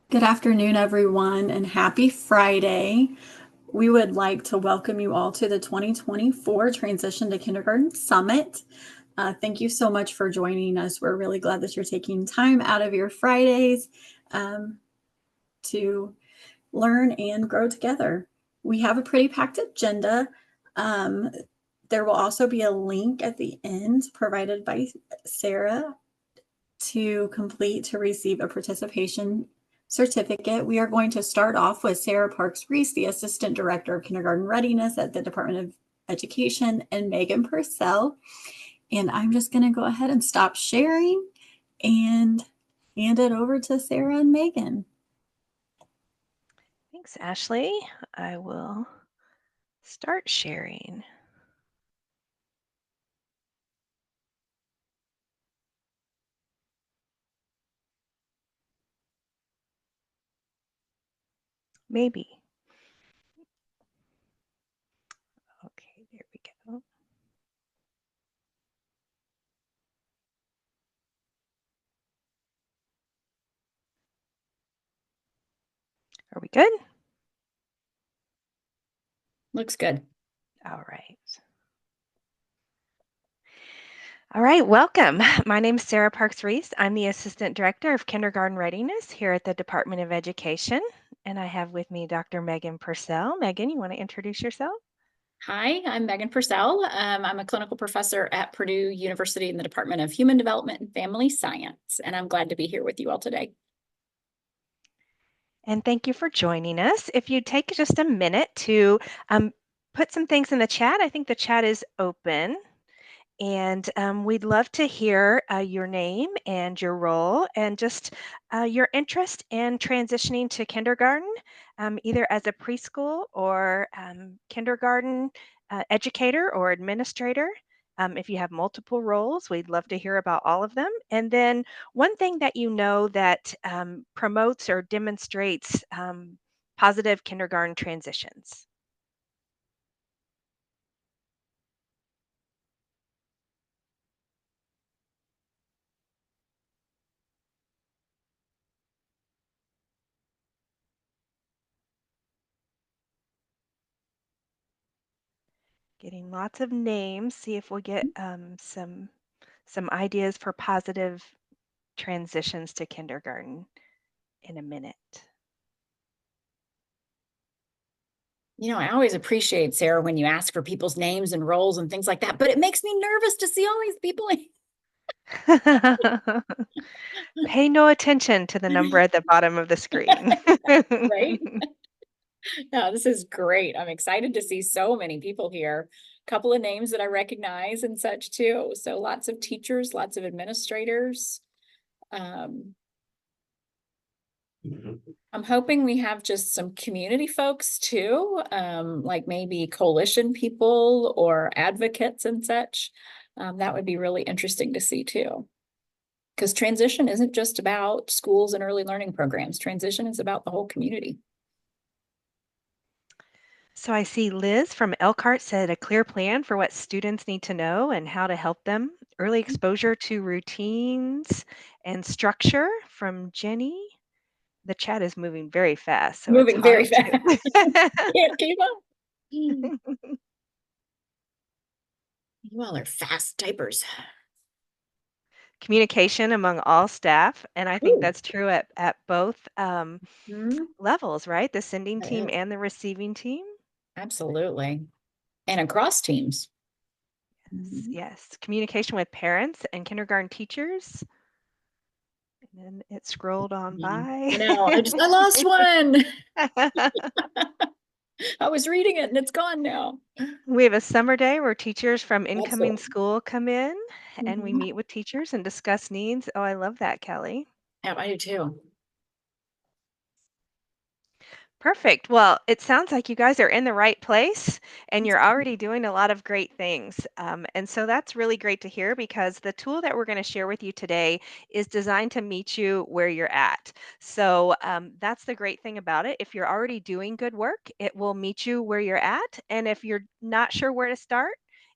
Good afternoon, everyone, and happy Friday. We would like to welcome you all to the 2024 Transition to Kindergarten Summit. Thank you so much for joining us. We're really glad that you're taking time out of your Fridays to learn and grow together. We have a pretty packed agenda. There will also be a link at the end provided by Sarah to complete to receive a participation certificate. We are going to start off with Sarah Parks Reese, the Assistant Director of Kindergarten Readiness at the Department of Education, and Megan Purcell. And I'm just going to go ahead and stop sharing and hand it over to Sarah and Megan. Thanks, Ashley. I will start sharing. Maybe. Okay, there we go. Are we good? Looks good. All right. All right, welcome. My name is Sarah Parks Reese. I'm the Assistant Director of Kindergarten Readiness here at the Department of Education. And I have with me Dr. Megan Purcell. Megan, you want to introduce yourself? Hi, I'm Megan Purcell. I'm a clinical professor at Purdue University in the Department of Human Development and Family Science, and I'm glad to be here with you all today. And thank you for joining us. If you take just a minute to put some things in the chat, I think the chat is open. And we'd love to hear your name and your role and just your interest in transitioning to kindergarten, either as a preschool or kindergarten educator or administrator. If you have multiple roles, we'd love to hear about all of them. And then one thing that you know that promotes or demonstrates positive kindergarten transitions. Getting lots of names. See if we get some ideas for positive transitions to kindergarten in a minute. You know, I always appreciate, Sarah, when you ask for people's names and roles and things like that, but it makes me nervous to see all these people. Pay no attention to the number at the bottom of the screen. Right? No, this is great. I'm excited to see so many people here. A couple of names that I recognize and such too. So lots of teachers, lots of administrators. I'm hoping we have just some community folks too, like maybe coalition people or advocates and such. That would be really interesting to see too. Because transition isn't just about schools and early learning programs. Transition is about the whole community. So I see Liz from Elkhart said a clear plan for what students need to know and how to help them. Early exposure to routines and structure from Jenny. The chat is moving very fast, so it's Moving very hard fast. to. Can't keep up. You all are fast typers. Communication among all staff, and I think Ooh. that's true at both Mhm. levels, right? The sending That team is. and the receiving team. Absolutely. And across teams. Yes, Mhm. yes. Communication with parents and kindergarten teachers. And then it scrolled on by. I know. I lost one. I was reading it and it's gone now. We have a summer day where teachers from incoming Excellent. school come in and we Mhm. meet with teachers and discuss needs. Oh, I love that, Kelly. Yeah, I do too. Perfect. Well, it sounds like you guys are in the right place and you're already doing a lot of great things. And so that's really great to hear because the tool that we're going to share with you today is designed to meet you where you're at. So that's the great thing about it. If you're already doing good work, it will meet you where you're at. And if you're not sure where to start,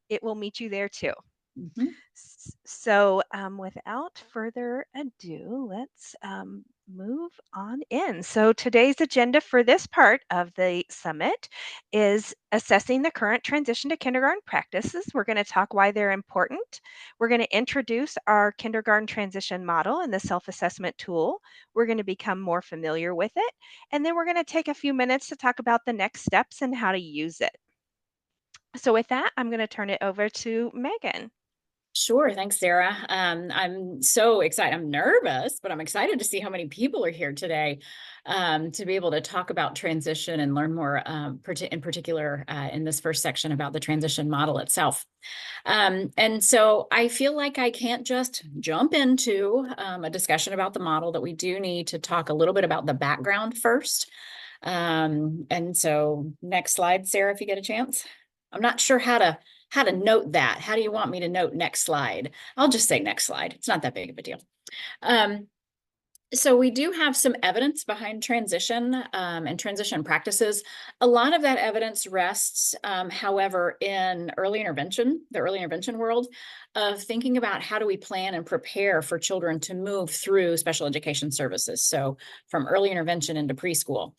it will meet you there too. Mhm. So, without further ado, let's move on in. So, today's agenda for this part of the summit is assessing the current transition to kindergarten practices. We're going to talk why they're important. We're going to introduce our kindergarten transition model and the self assessment tool. We're going to become more familiar with it. And then we're going to take a few minutes to talk about the next steps and how to use it. So, with that, I'm going to turn it over to Megan. Sure. Thanks, Sarah. I'm so excited. I'm nervous, but I'm excited to see how many people are here today to be able to talk about transition and learn more in particular in this first section about the transition model itself. And so I feel like I can't just jump into a discussion about the model, that we do need to talk a little bit about the background first. And so next slide, Sarah, if you get a chance. I'm not sure how to note that. How do you want me to note next slide? I'll just say next slide. It's not that big of a deal. So we do have some evidence behind transition and transition practices. A lot of that evidence rests, however, in the early intervention world of thinking about how do we plan and prepare for children to move through special education services. So from early intervention into preschool.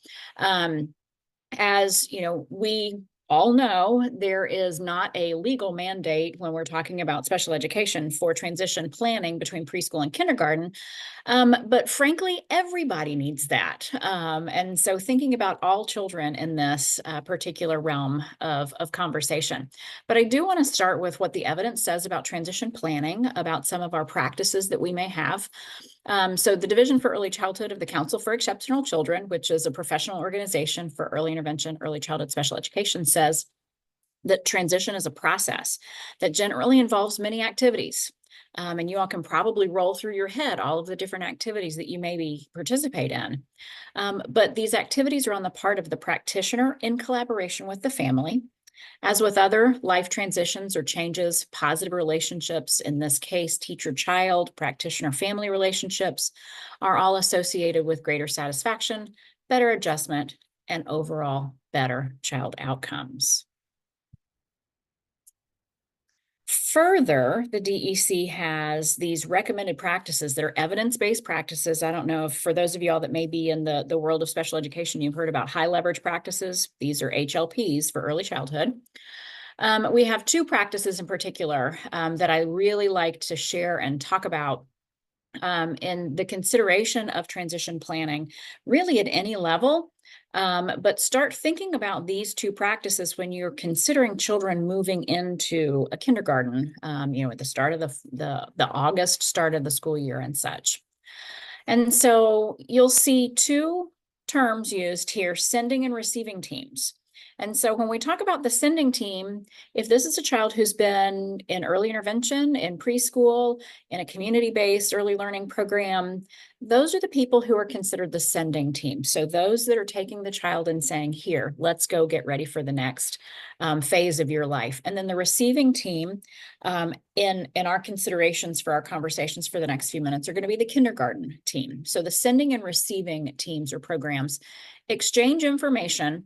As you know, we all know there is not a legal mandate when we're talking about special education for transition planning between preschool and kindergarten. But frankly, everybody needs that. And so thinking about all children in this particular realm of conversation. But I do want to start with what the evidence says about transition planning, about some of our practices that we may have. So the Division for Early Childhood of the Council for Exceptional Children, which is a professional organization for early intervention, early childhood special education, says that transition is a process that generally involves many activities. And you all can probably roll through your head all of the different activities that you maybe participate in. But these activities are on the part of the practitioner in collaboration with the family. As with other life transitions or changes, positive relationships, in this case, teacher-child, practitioner-family relationships, are all associated with greater satisfaction, better adjustment, and overall better child outcomes. Further, the DEC has these recommended practices that are evidence-based practices. I don't know if for those of y'all that may be in the world of special education, you've heard about high leverage practices. These are HLPs for early childhood. We have two practices in particular that I really like to share and talk about in the consideration of transition planning, really at any level. But start thinking about these two practices when you're considering children moving into a kindergarten, at the start of the August start of the school year and such. And so you'll see two terms used here, sending and receiving teams. And so when we talk about the sending team, if this is a child who's been in early intervention, in preschool, in a community-based early learning program, those are the people who are considered the sending team. So those that are taking the child and saying, here, let's go get ready for the next phase of your life. And then the receiving team, in our considerations for our conversations for the next few minutes, are going to be the kindergarten team. So the sending and receiving teams or programs exchange information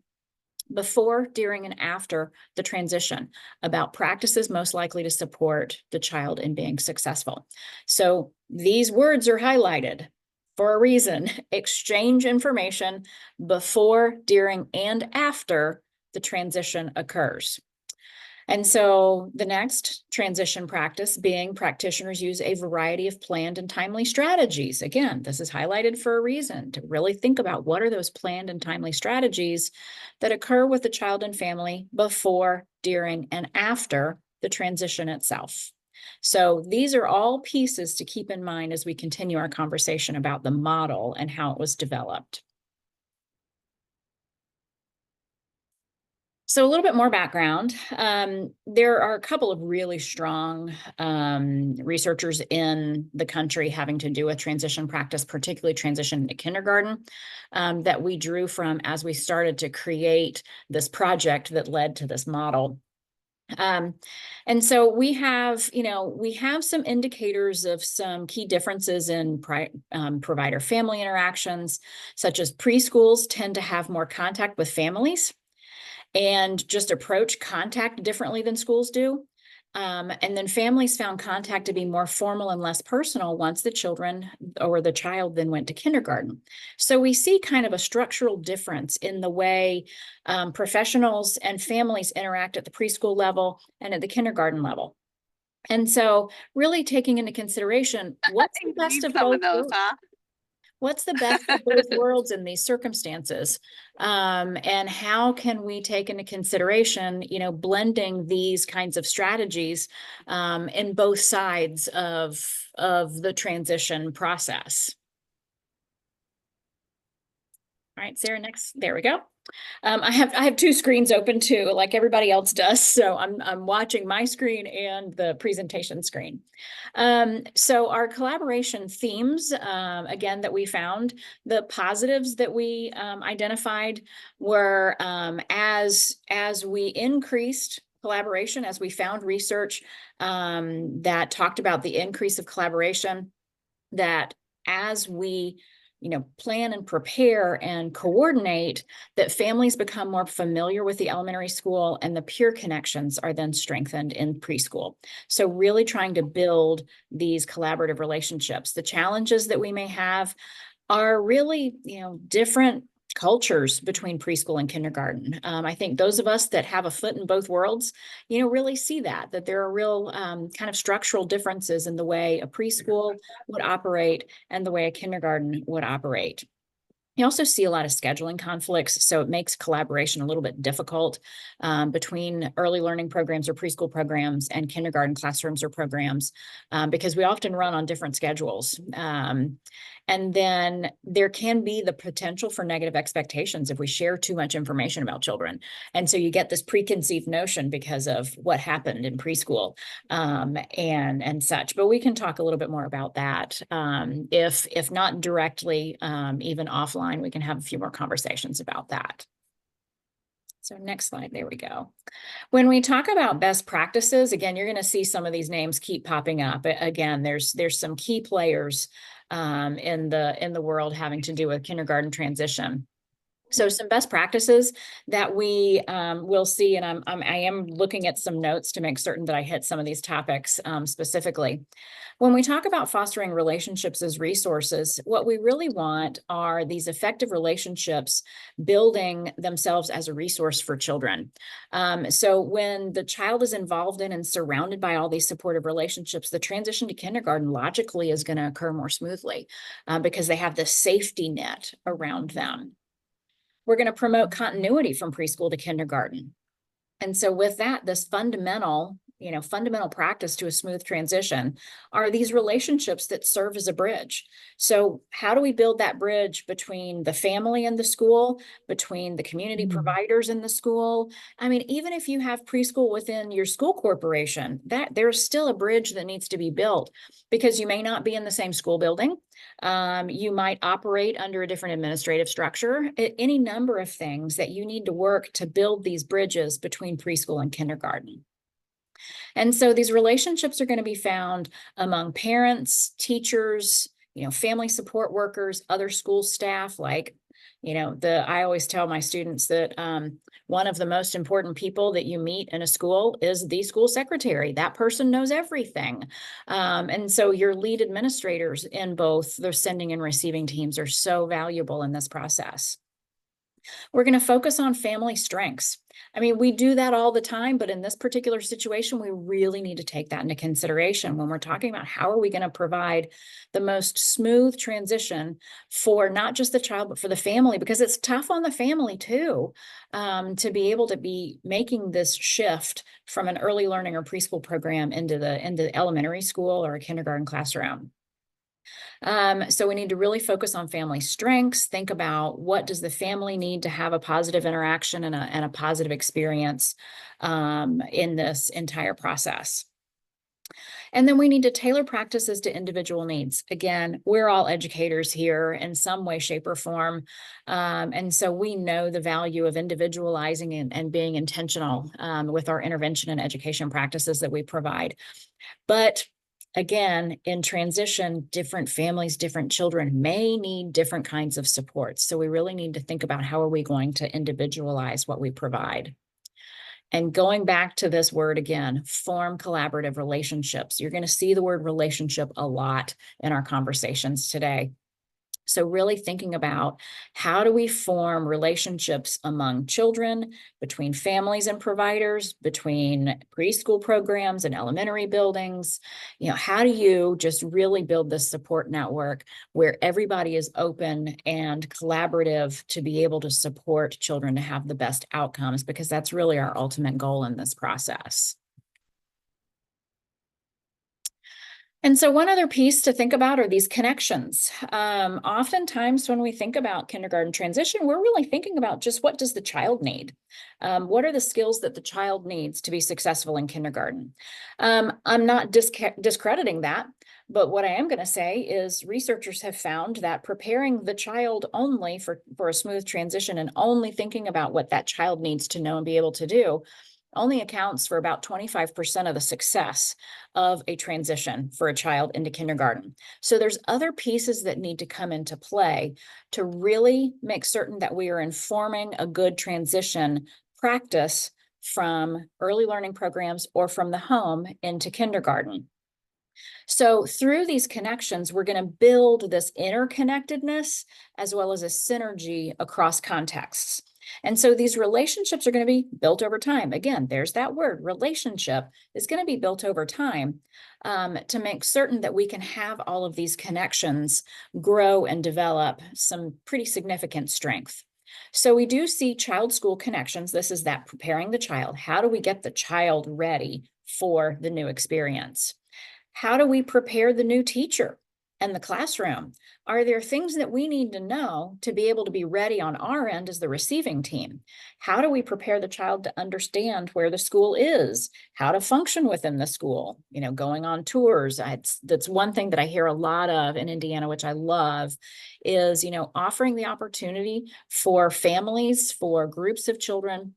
before, during, and after the transition about practices most likely to support the child in being successful. So these words are highlighted for a reason. Exchange information before, during, and after the transition occurs. And so the next transition practice being practitioners use a variety of planned and timely strategies. Again, this is highlighted for a reason, to really think about what are those planned and timely strategies that occur with the child and family before, during, and after the transition itself. So these are all pieces to keep in mind as we continue our conversation about the model and how it was developed. So a little bit more background. There are a couple of really strong researchers in the country having to do with transition practice, particularly transition into kindergarten, that we drew from as we started to create this project that led to this model. And so we have some indicators of some key differences in provider-family interactions, such as preschools tend to have more contact with families and just approach contact differently than schools do. And then families found contact to be more formal and less personal once the children or the child then went to kindergarten. So we see kind of a structural difference in the way professionals and families interact at the preschool level and at the kindergarten level. And so really taking into consideration what's the best of both worlds. What's the best of both worlds in these circumstances? And how can we take into consideration, blending these kinds of strategies in both sides of the transition process? All right, Sarah, next. There we go. I have two screens open too, like everybody else does. So I'm watching my screen and the presentation screen. So our collaboration themes, again, that we found, the positives that we identified were as we increased collaboration, as we found research that talked about the increase of collaboration, that as we plan and prepare and coordinate, that families become more familiar with the elementary school and the peer connections are then strengthened in preschool. So really trying to build these collaborative relationships. The challenges that we may have are really, different cultures between preschool and kindergarten. I think those of us that have a foot in both worlds, really see that there are real kind of structural differences in the way a preschool would operate and the way a kindergarten would operate. You also see a lot of scheduling conflicts, so it makes collaboration a little bit difficult between early learning programs or preschool programs and kindergarten classrooms or programs because we often run on different schedules. And then there can be the potential for negative expectations if we share too much information about children. And so you get this preconceived notion because of what happened in preschool and such. But we can talk a little bit more about that. If not directly, even offline, we can have a few more conversations about that. So next slide, there we go. When we talk about best practices, again, you're going to see some of these names keep popping up. Again, there's some key players in the world having to do with kindergarten transition. So some best practices that we will see, and I am looking at some notes to make certain that I hit some of these topics specifically. When we talk about fostering relationships as resources, what we really want are these effective relationships building themselves as a resource for children. So when the child is involved in and surrounded by all these supportive relationships, the transition to kindergarten logically is going to occur more smoothly because they have this safety net around them. We're going to promote continuity from preschool to kindergarten. And so with that, this fundamental practice to a smooth transition are these relationships that serve as a bridge. So how do we build that bridge between the family and the school, between the community providers in the school? I mean, even if you have preschool within your school corporation, that there's still a bridge that needs to be built because you may not be in the same school building. You might operate under a different administrative structure, any number of things that you need to work to build these bridges between preschool and kindergarten. And so these relationships are going to be found among parents, teachers, family support workers, other school staff. Like, I always tell my students that one of the most important people that you meet in a school is the school secretary. That person knows everything. And so your lead administrators in both the sending and receiving teams are so valuable in this process. We're going to focus on family strengths. I mean, we do that all the time, but in this particular situation, we really need to take that into consideration when we're talking about how are we going to provide the most smooth transition for not just the child, but for the family, because it's tough on the family too, to be able to be making this shift from an early learning or preschool program into the elementary school or a kindergarten classroom. So we need to really focus on family strengths, think about what does the family need to have a positive interaction and a positive experience in this entire process. And then we need to tailor practices to individual needs. Again, we're all educators here in some way, shape, or form. And so we know the value of individualizing and being intentional with our intervention and education practices that we provide. But again, in transition, different families, different children may need different kinds of supports. So we really need to think about how are we going to individualize what we provide. And going back to this word again, form collaborative relationships. You're going to see the word relationship a lot in our conversations today. So really thinking about how do we form relationships among children, between families and providers, between preschool programs and elementary buildings. How do you just really build this support network where everybody is open and collaborative to be able to support children to have the best outcomes, because that's really our ultimate goal in this process. And so one other piece to think about are these connections. Oftentimes when we think about kindergarten transition, we're really thinking about just what does the child need? What are the skills that the child needs to be successful in kindergarten? I'm not discrediting that, but what I am going to say is researchers have found that preparing the child only for a smooth transition and only thinking about what that child needs to know and be able to do only accounts for about 25% of the success of a transition for a child into kindergarten. So there's other pieces that need to come into play to really make certain that we are informing a good transition practice from early learning programs or from the home into kindergarten. So through these connections, we're going to build this interconnectedness as well as a synergy across contexts. And so these relationships are going to be built over time. Again, there's that word, relationship is going to be built over time to make certain that we can have all of these connections grow and develop some pretty significant strength. So we do see child school connections. This is that preparing the child. How do we get the child ready for the new experience? How do we prepare the new teacher and the classroom? Are there things that we need to know to be able to be ready on our end as the receiving team? How do we prepare the child to understand where the school is, how to function within the school, going on tours? That's one thing that I hear a lot of in Indiana, which I love, is, offering the opportunity for families, for groups of children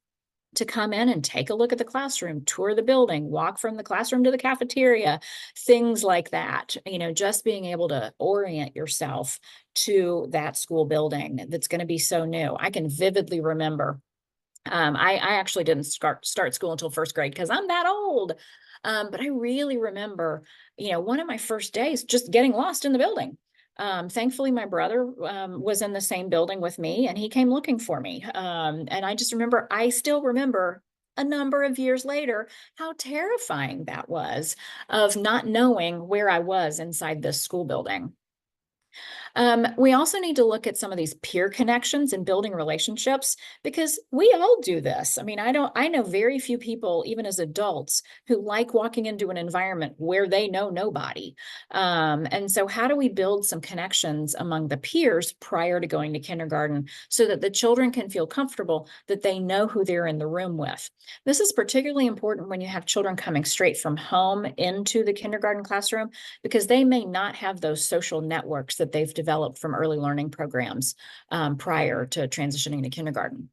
to come in and take a look at the classroom, tour the building, walk from the classroom to the cafeteria, things like that. Just being able to orient yourself to that school building that's going to be so new. I can vividly remember, I actually didn't start school until first grade because I'm that old. But I really remember, one of my first days just getting lost in the building. Thankfully, my brother was in the same building with me and he came looking for me. And I still remember a number of years later how terrifying that was of not knowing where I was inside this school building. We also need to look at some of these peer connections and building relationships because we all do this. I know very few people, even as adults, who like walking into an environment where they know nobody. And so how do we build some connections among the peers prior to going to kindergarten so that the children can feel comfortable that they know who they're in the room with? This is particularly important when you have children coming straight from home into the kindergarten classroom because they may not have those social networks that they've developed from early learning programs prior to transitioning to kindergarten.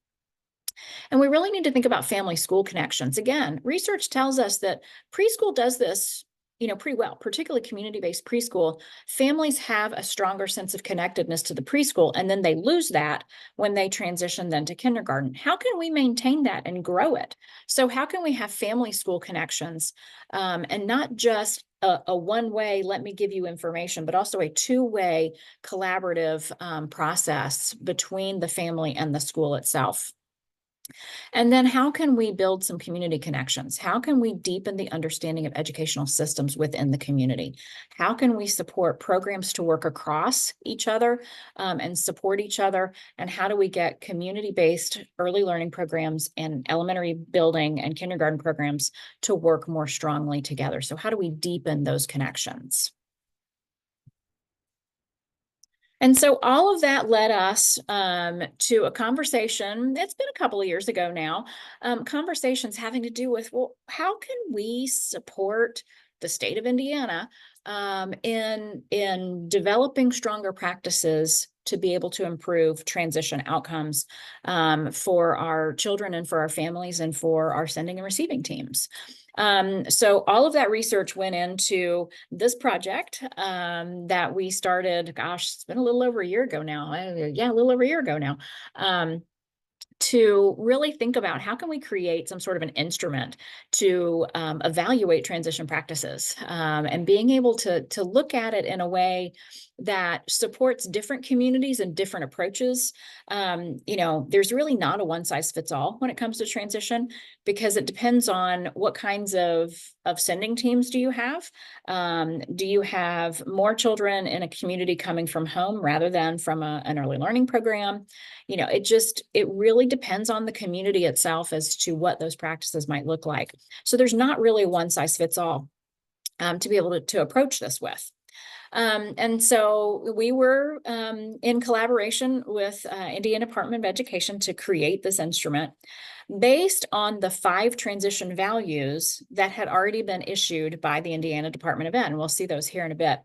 And we really need to think about family school connections. Again, research tells us that preschool does this pretty well, particularly community-based preschool. Families have a stronger sense of connectedness to the preschool, and then they lose that when they transition then to kindergarten. How can we maintain that and grow it? So how can we have family school connections and not just a one-way, let me give you information, but also a two-way collaborative process between the family and the school itself? And then how can we build some community connections? How can we deepen the understanding of educational systems within the community? How can we support programs to work across each other and support each other? And how do we get community-based early learning programs and elementary building and kindergarten programs to work more strongly together? So how do we deepen those connections? And so all of that led us to a conversation. It's been a couple of years ago now, conversations having to do with, well, how can we support the state of Indiana in developing stronger practices to be able to improve transition outcomes for our children and for our families and for our sending and receiving teams. So all of that research went into this project that we started, gosh, it's been a little over a year ago now. Yeah, a little over a year ago now. to really think about how can we create some sort of an instrument to evaluate transition practices, and being able to look at it in a way that supports different communities and different approaches. There's really not a one size fits all when it comes to transition, because it depends on what kinds of sending teams do you have. Do you have more children in a community coming from home rather than from an early learning program? It really depends on the community itself as to what those practices might look like. So there's not really one size fits all to be able to approach this with. And so we were in collaboration with Indiana Department of Education to create this instrument based on the 5 transition values that had already been issued by the Indiana Department of Ed. And we'll see those here in a bit.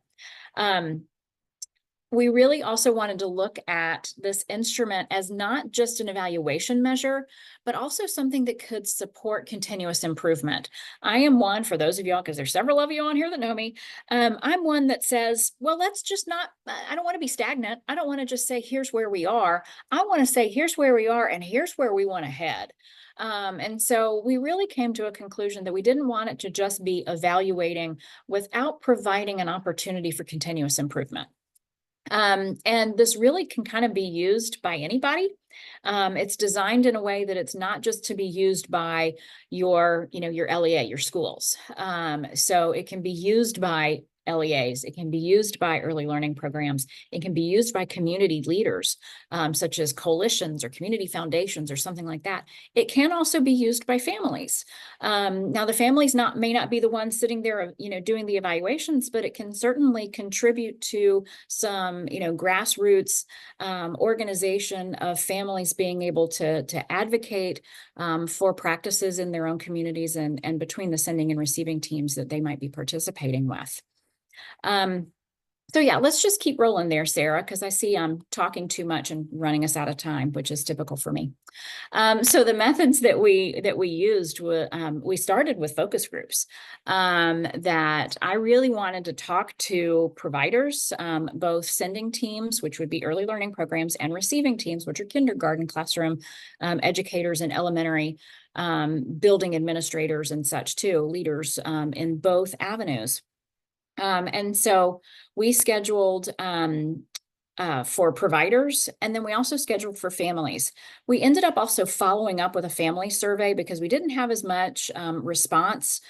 We really also wanted to look at this instrument as not just an evaluation measure, but also something that could support continuous improvement. I am one, for those of y'all, because there's several of you on here that know me, I'm one that says, well, let's just not, I don't want to be stagnant. I don't want to just say, here's where we are. I want to say, here's where we are and here's where we want to head. And so we really came to a conclusion that we didn't want it to just be evaluating without providing an opportunity for continuous improvement. And this really can kind of be used by anybody. It's designed in a way that it's not just to be used by your LEA, your schools. So it can be used by LEAs. It can be used by early learning programs. It can be used by community leaders, such as coalitions or community foundations or something like that. It can also be used by families. Now, the families may not be the ones sitting there, doing the evaluations, but it can certainly contribute to some, grassroots organization of families being able to advocate for practices in their own communities and between the sending and receiving teams that they might be participating with. So yeah, let's just keep rolling there, Sarah, because I see I'm talking too much and running us out of time, which is typical for me. So the methods that we used were, we started with focus groups that I really wanted to talk to providers, both sending teams, which would be early learning programs, and receiving teams, which are kindergarten classroom educators and elementary building administrators and such too, leaders in both avenues. And so we scheduled for providers, and then we also scheduled for families. We ended up also following up with a family survey because we didn't have as much response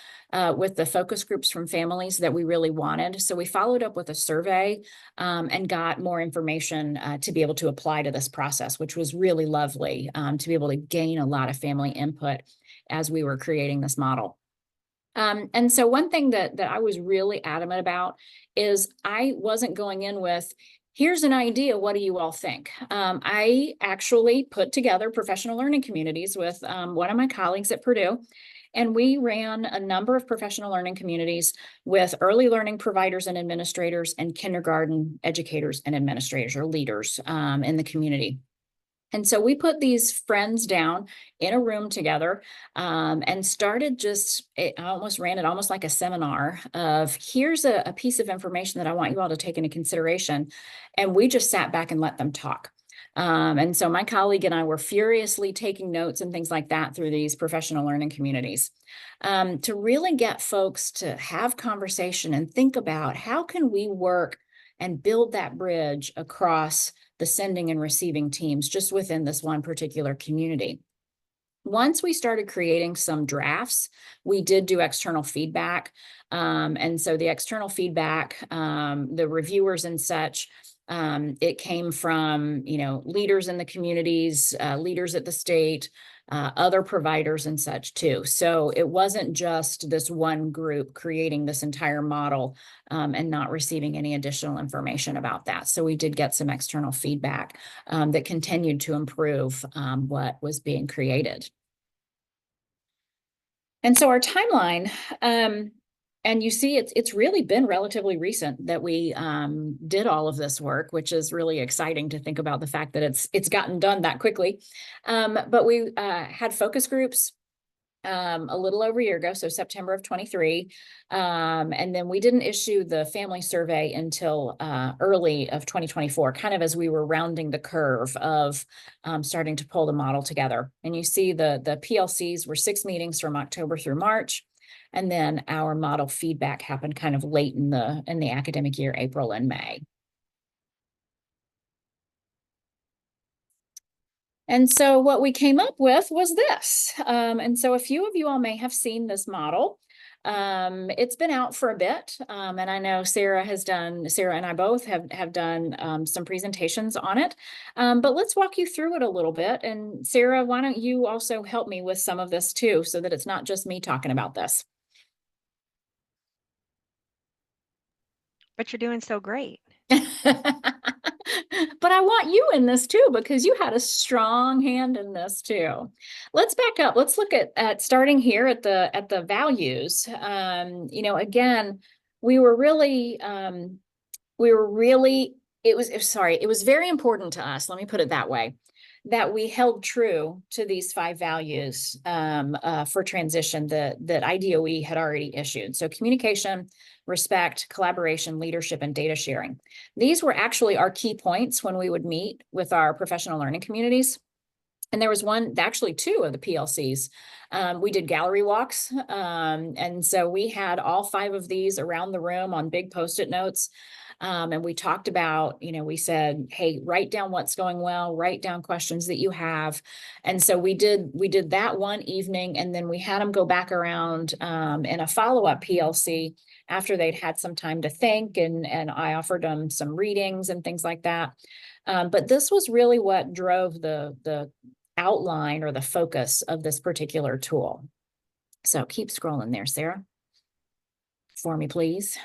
with the focus groups from families that we really wanted. So we followed up with a survey and got more information to be able to apply to this process, which was really lovely to be able to gain a lot of family input as we were creating this model. And so one thing that I was really adamant about is I wasn't going in with, here's an idea, what do you all think? I actually put together professional learning communities with one of my colleagues at Purdue, and we ran a number of professional learning communities with early learning providers and administrators and kindergarten educators and administrators or leaders in the community. And so we put these friends down in a room together and started I almost ran it almost like a seminar of, here's a piece of information that I want you all to take into consideration. And we just sat back and let them talk. And so my colleague and I were furiously taking notes and things like that through these professional learning communities to really get folks to have conversation and think about how can we work and build that bridge across the sending and receiving teams just within this one particular community. Once we started creating some drafts, we did do external feedback. And so the external feedback, the reviewers and such, it came from, leaders in the communities, leaders at the state, other providers and such too. So it wasn't just this one group creating this entire model and not receiving any additional information about that. So we did get some external feedback that continued to improve what was being created. And so our timeline, and you see it's really been relatively recent that we did all of this work, which is really exciting to think about the fact that it's gotten done that quickly. But we had focus groups a little over a year ago, so September of 23. And then we didn't issue the family survey until early of 2024, kind of as we were rounding the curve of starting to pull the model together. And you see the PLCs were 6 meetings from October through March. And then our model feedback happened kind of late in the academic year, April and May. And so what we came up with was this. And so a few of you all may have seen this model. It's been out for a bit. And I know Sarah and I both have done some presentations on it. But let's walk you through it a little bit. And Sarah, why don't you also help me with some of this too, so that it's not just me talking about this. But you're doing so great. But I want you in this too, because you had a strong hand in this too. Let's back up. Let's look at starting here at the values. Again, we were really it was very important to us, let me put it that way, that we held true to these 5 values for transition that IDOE had already issued. So communication, respect, collaboration, leadership, and data sharing. These were actually our key points when we would meet with our professional learning communities. And there was actually 2 of the PLCs. We did gallery walks. And so we had all 5 of these around the room on big Post-it notes. And we talked about, we said, hey, write down what's going well, write down questions that you have. And so we did that one evening, and then we had them go back around in a follow-up PLC after they'd had some time to think, and I offered them some readings and things like that. But this was really what drove the outline or the focus of this particular tool. So keep scrolling there, Sarah, for me, please.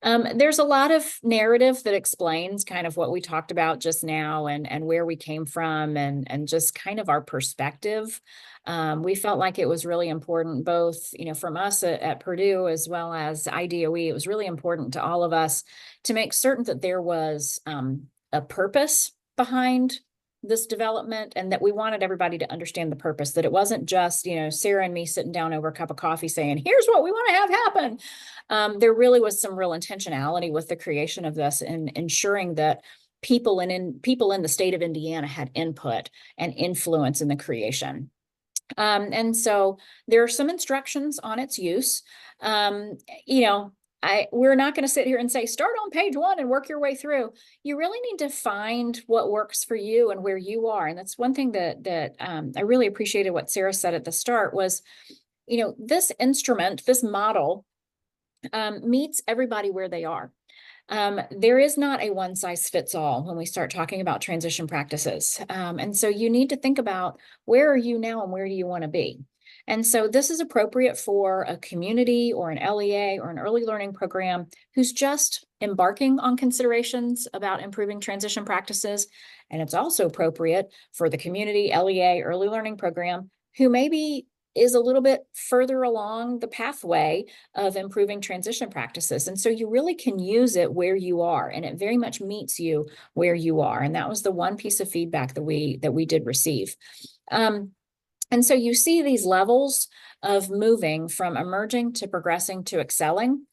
There's a lot of narrative that explains kind of what we talked about just now, and where we came from, and just kind of our perspective. We felt like it was really important, both, from us at Purdue as well as IDOE. It was really important to all of us to make certain that there was a purpose behind this development, and that we wanted everybody to understand the purpose, that it wasn't just, Sarah and me sitting down over a cup of coffee saying, here's what we want to have happen. There really was some real intentionality with the creation of this, and ensuring that people in the state of Indiana had input and influence in the creation. And so there are some instructions on its use. We're not going to sit here and say, start on page 1 and work your way through. You really need to find what works for you and where you are. And that's one thing that I really appreciated what Sarah said at the start was, this instrument, this model, meets everybody where they are. There is not a one size fits all when we start talking about transition practices. And so you need to think about, where are you now and where do you want to be? And so this is appropriate for a community or an LEA or an early learning program who's just embarking on considerations about improving transition practices. And it's also appropriate for the community, LEA, early learning program who maybe is a little bit further along the pathway of improving transition practices. And so you really can use it where you are, and it very much meets you where you are. And that was the one piece of feedback that we did receive. And so you see these levels of moving from emerging to progressing to excelling.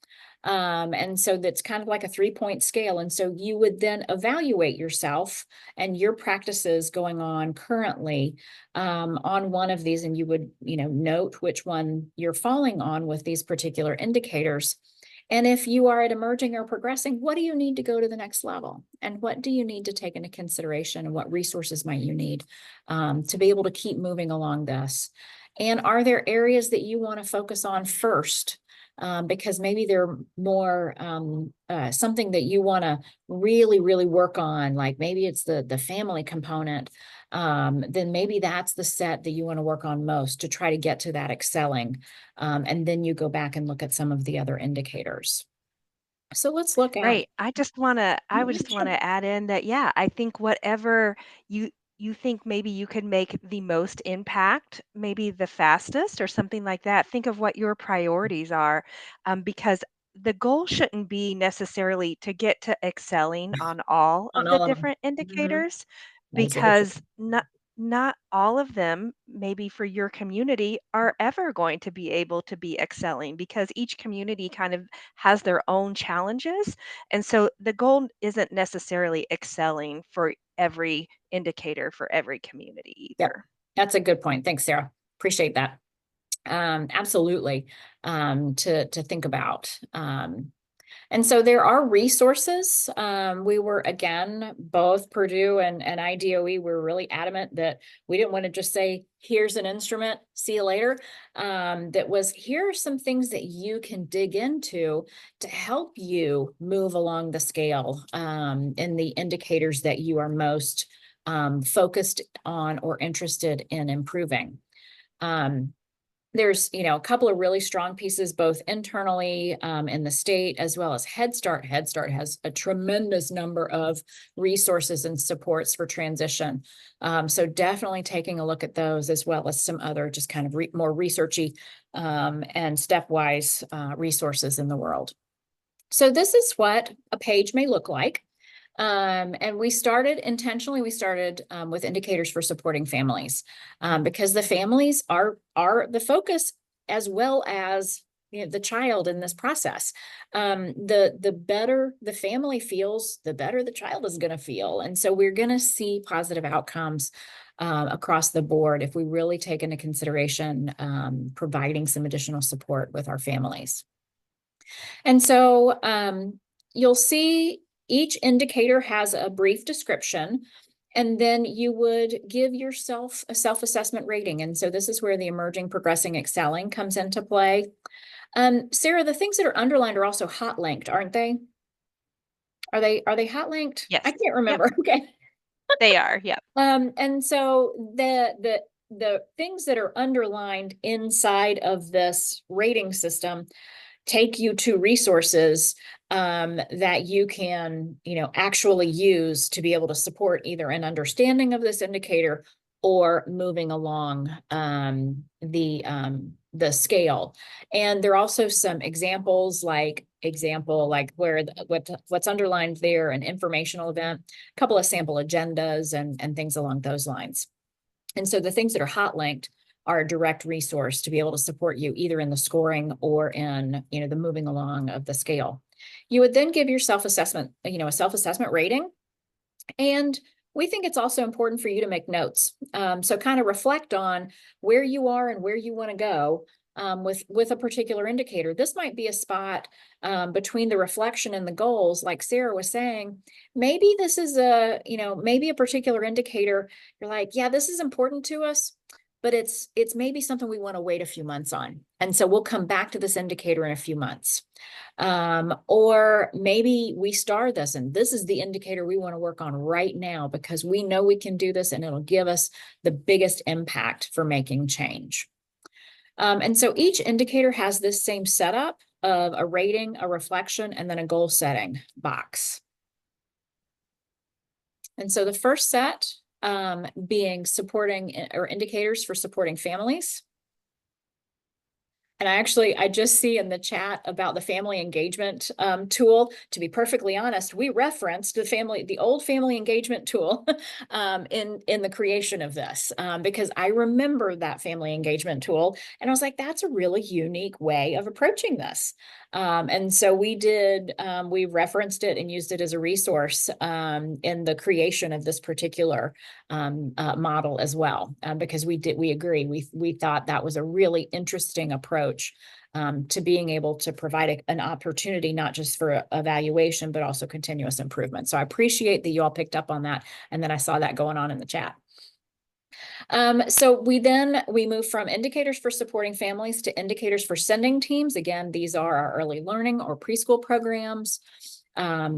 And so that's kind of like a 3-point scale. And so you would then evaluate yourself and your practices going on currently on one of these, and you would, note which one you're falling on with these particular indicators. And if you are at emerging or progressing, what do you need to go to the next level? And what do you need to take into consideration? And what resources might you need to be able to keep moving along this? And are there areas that you want to focus on first? Because maybe they're more something that you want to really, really work on, like maybe it's the family component, then maybe that's the set that you want to work on most to try to get to that excelling. And then you go back and look at some of the other indicators. So let's look at. Right. I would just want to add in that, yeah, I think whatever you think maybe you could make the most impact, maybe the fastest or something like that. Think of what your priorities are, because the goal shouldn't be necessarily to get to excelling on all On of the all of them. different Mhm. indicators, That is very true. because not not all of them, maybe for your community, are ever going to be able to be excelling because each community kind of has their own challenges. And so the goal isn't necessarily excelling for every indicator for every community Yep. either. That's a good point. Thanks, Sarah. Appreciate that. Absolutely. To think about. And so there are resources. We were, again, both Purdue and IDOE were really adamant that we didn't want to just say, here's an instrument, see you later. That was, here are some things that you can dig into to help you move along the scale in the indicators that you are most focused on or interested in improving. There's, a couple of really strong pieces, both internally in the state as well as Head Start. Head Start has a tremendous number of resources and supports for transition. So definitely taking a look at those as well as some other just kind of more researchy and stepwise resources in the world. So this is what a page may look like. And we started intentionally, with indicators for supporting families because the families are the focus as well as the child in this process. The better the family feels, the better the child is going to feel. And so we're going to see positive outcomes across the board if we really take into consideration providing some additional support with our families. And so you'll see each indicator has a brief description, and then you would give yourself a self-assessment rating. And so this is where the emerging, progressing, excelling comes into play. Sarah, the things that are underlined are also hot linked, aren't they? Are they hot linked? Yes. I can't remember. Yep. Okay. They are. Yep. And so the things that are underlined inside of this rating system take you to resources that you can, actually use to be able to support either an understanding of this indicator or moving along the scale. And there are also some examples, like where what's underlined there, an informational event, a couple of sample agendas and things along those lines. And so the things that are hot linked are a direct resource to be able to support you either in the scoring or in, the moving along of the scale. You would then give your self-assessment, a self-assessment rating. And we think it's also important for you to make notes. So kind of reflect on where you are and where you want to go with a particular indicator. This might be a spot between the reflection and the goals, like Sarah was saying. Maybe this is maybe a particular indicator. You're like, yeah, this is important to us, but it's maybe something we want to wait a few months on. And so we'll come back to this indicator in a few months. Or maybe we star this and this is the indicator we want to work on right now because we know we can do this and it'll give us the biggest impact for making change. And so each indicator has this same setup of a rating, a reflection, and then a goal setting box. And so the first set being supporting or indicators for supporting families. And I just see in the chat about the family engagement tool. To be perfectly honest, we referenced the old family engagement tool in the creation of this because I remember that family engagement tool. And I was like, that's a really unique way of approaching this. And so we referenced it and used it as a resource in the creation of this particular model as well, because we agree. We thought that was a really interesting approach to being able to provide an opportunity, not just for evaluation, but also continuous improvement. So I appreciate that you all picked up on that. And then I saw that going on in the chat. So we move from indicators for supporting families to indicators for sending teams. Again, these are our early learning or preschool programs.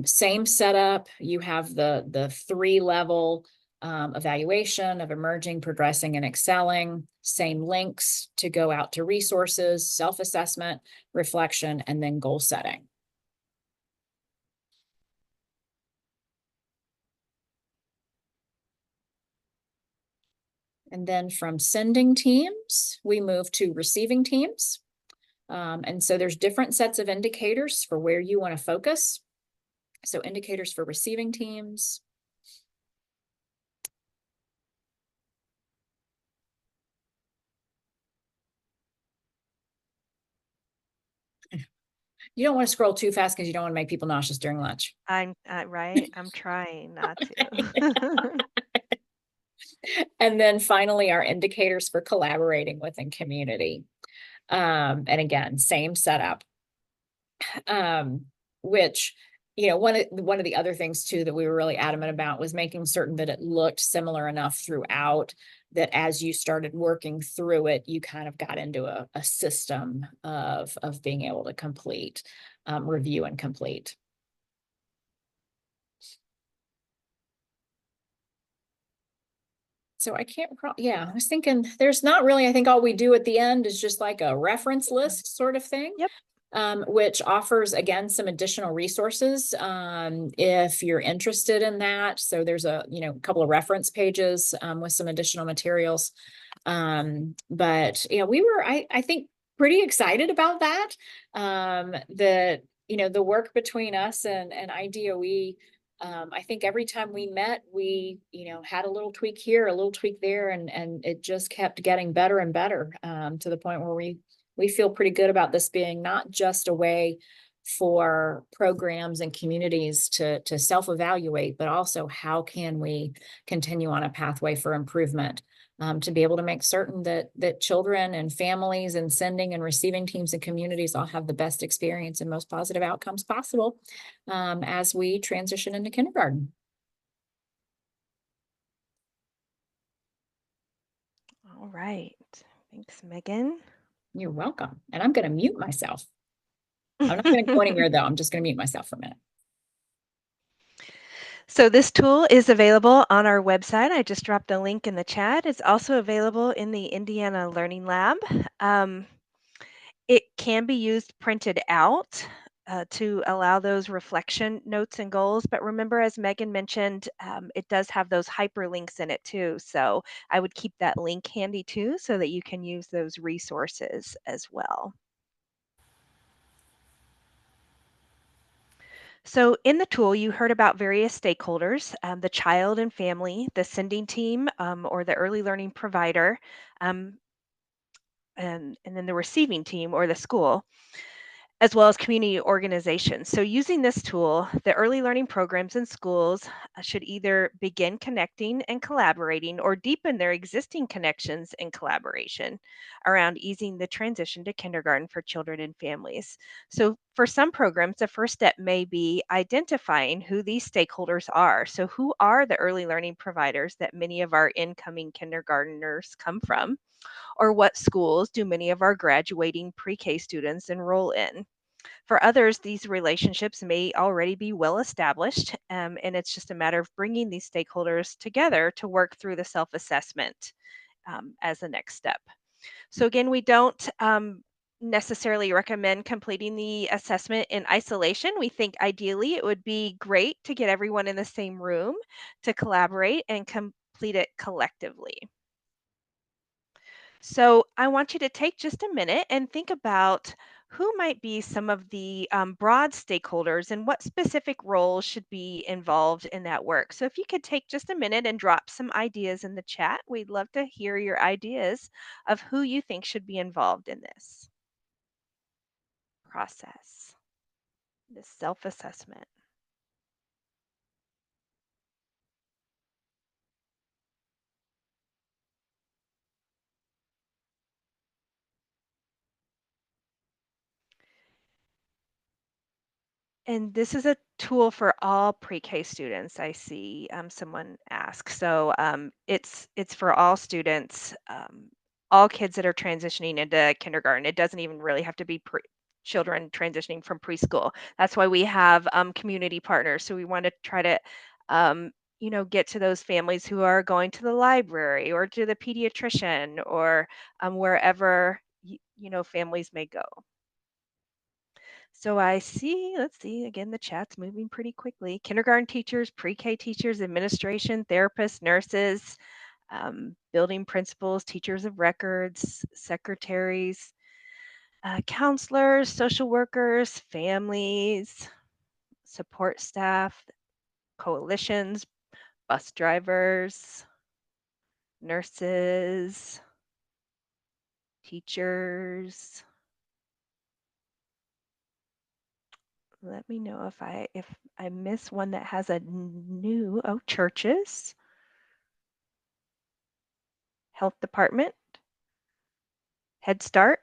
Same setup. You have the 3-level evaluation of emerging, progressing, and excelling. Same links to go out to resources, self-assessment, reflection, and then goal setting. And then from sending teams, we move to receiving teams. And so there's different sets of indicators for where you want to focus. So indicators for receiving teams. You don't want to scroll too fast because you don't want to make people nauseous during lunch. I'm right. I'm trying not to. And then finally, our indicators for collaborating within community. And again, same setup. Um, which, one of the other things too that we were really adamant about was making certain that it looked similar enough throughout that as you started working through it, you kind of got into a system of being able to complete, review and complete. So I can't, yeah, I was thinking there's not really, I think all we do at the end is just like a reference list sort of thing. Yep. Which offers, again, some additional resources if you're interested in that. So there's a couple of reference pages with some additional materials. But yeah, we were, I think, pretty excited about that. That the work between us and IDOE. I think every time we met, we had a little tweak here, a little tweak there, and it just kept getting better and better to the point where we feel pretty good about this being not just a way for programs and communities to self-evaluate, but also how can we continue on a pathway for improvement, to be able to make certain that children and families and sending and receiving teams and communities all have the best experience and most positive outcomes possible as we transition into kindergarten. All right. Thanks, Megan. You're welcome. And I'm going to mute myself. I'm not going to go anywhere though. I'm just going to mute myself for a minute. So this tool is available on our website. I just dropped the link in the chat. It's also available in the Indiana Learning Lab. It can be used printed out to allow those reflection notes and goals. But remember, as Megan mentioned, it does have those hyperlinks in it too. So I would keep that link handy too so that you can use those resources as well. So, in the tool, you heard about various stakeholders, the child and family, the sending team or the early learning provider, um, and then the receiving team or the school, as well as community organizations. So, using this tool, the early learning programs in schools should either begin connecting and collaborating or deepen their existing connections and collaboration around easing the transition to kindergarten for children and families. So, for some programs, the first step may be identifying who these stakeholders are. So, who are the early learning providers that many of our incoming kindergarteners come from? Or what schools do many of our graduating pre K students enroll in? For others, these relationships may already be well established, and it's just a matter of bringing these stakeholders together to work through the self assessment as the next step. So, again, we don't necessarily recommend completing the assessment in isolation. We think ideally it would be great to get everyone in the same room to collaborate and complete it collectively. So I want you to take just a minute and think about who might be some of the broad stakeholders and what specific roles should be involved in that work. So if you could take just a minute and drop some ideas in the chat, we'd love to hear your ideas of who you think should be involved in this process, this self assessment. And this is a tool for all pre-K students. I see someone ask. So it's for all students, all kids that are transitioning into kindergarten. It doesn't even really have to be children transitioning from preschool. That's why we have community partners. So we want to try to get to those families who are going to the library or to the pediatrician or wherever families may go. So I see, let's see, again, the chat's moving pretty quickly. Kindergarten teachers, pre K teachers, administration, therapists, nurses, building principals, teachers of records, secretaries, counselors, social workers, families, support staff, coalitions, bus drivers, nurses, teachers. Let me know if I miss one that has a new churches, health department, Head Start.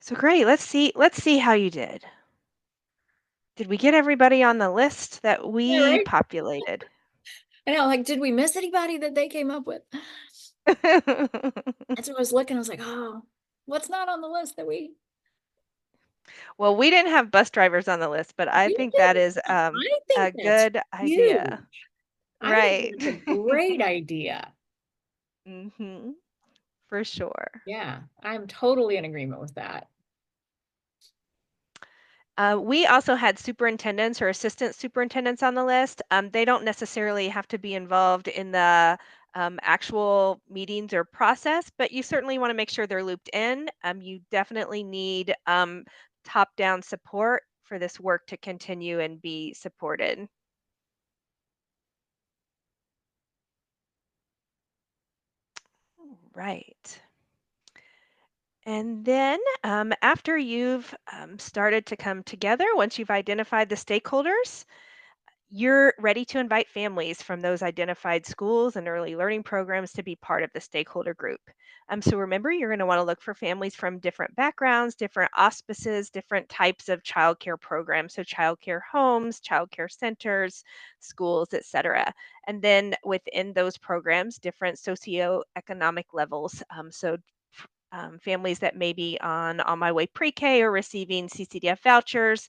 So great. Let's see how you did. Did we get everybody on the list that Yeah, we right. populated? I know, like, did we miss anybody that they came up with? And so I was looking, I was like, oh, what's not on the list that we Well, we didn't have bus drivers on the list, but I we think did that is not. I think a that's good idea. huge. I think Right. that's a great idea. Mhm. For sure. Yeah, I'm totally in agreement with that. We also had superintendents or assistant superintendents on the list. They don't necessarily have to be involved in the actual meetings or process, but you certainly want to make sure they're looped in. You definitely need top down support for this work to continue and be supported. Right. And then after you've started to come together, once you've identified the stakeholders, you're ready to invite families from those identified schools and early learning programs to be part of the stakeholder group. So remember, you're going to want to look for families from different backgrounds, different auspices, different types of childcare programs. So childcare homes, childcare centers, schools, etc. And then within those programs, different socioeconomic levels. Families that may be on my way pre-K or receiving CCDF vouchers,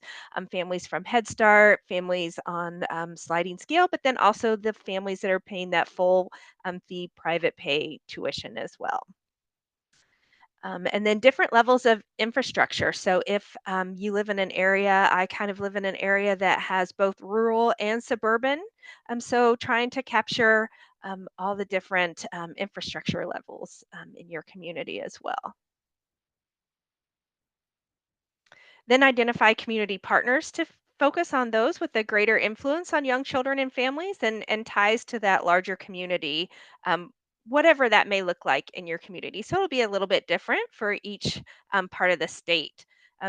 families from Head Start, families on sliding scale, but then also the families that are paying that full fee private pay tuition as well. And then different levels of infrastructure. So if you live in an area, I kind of live in an area that has both rural and suburban. So trying to capture all the different infrastructure levels in your community as well. Then identify community partners to focus on those with a greater influence on young children and families and ties to that larger community, um, whatever that may look like in your community. So it'll be a little bit different for each part of the state.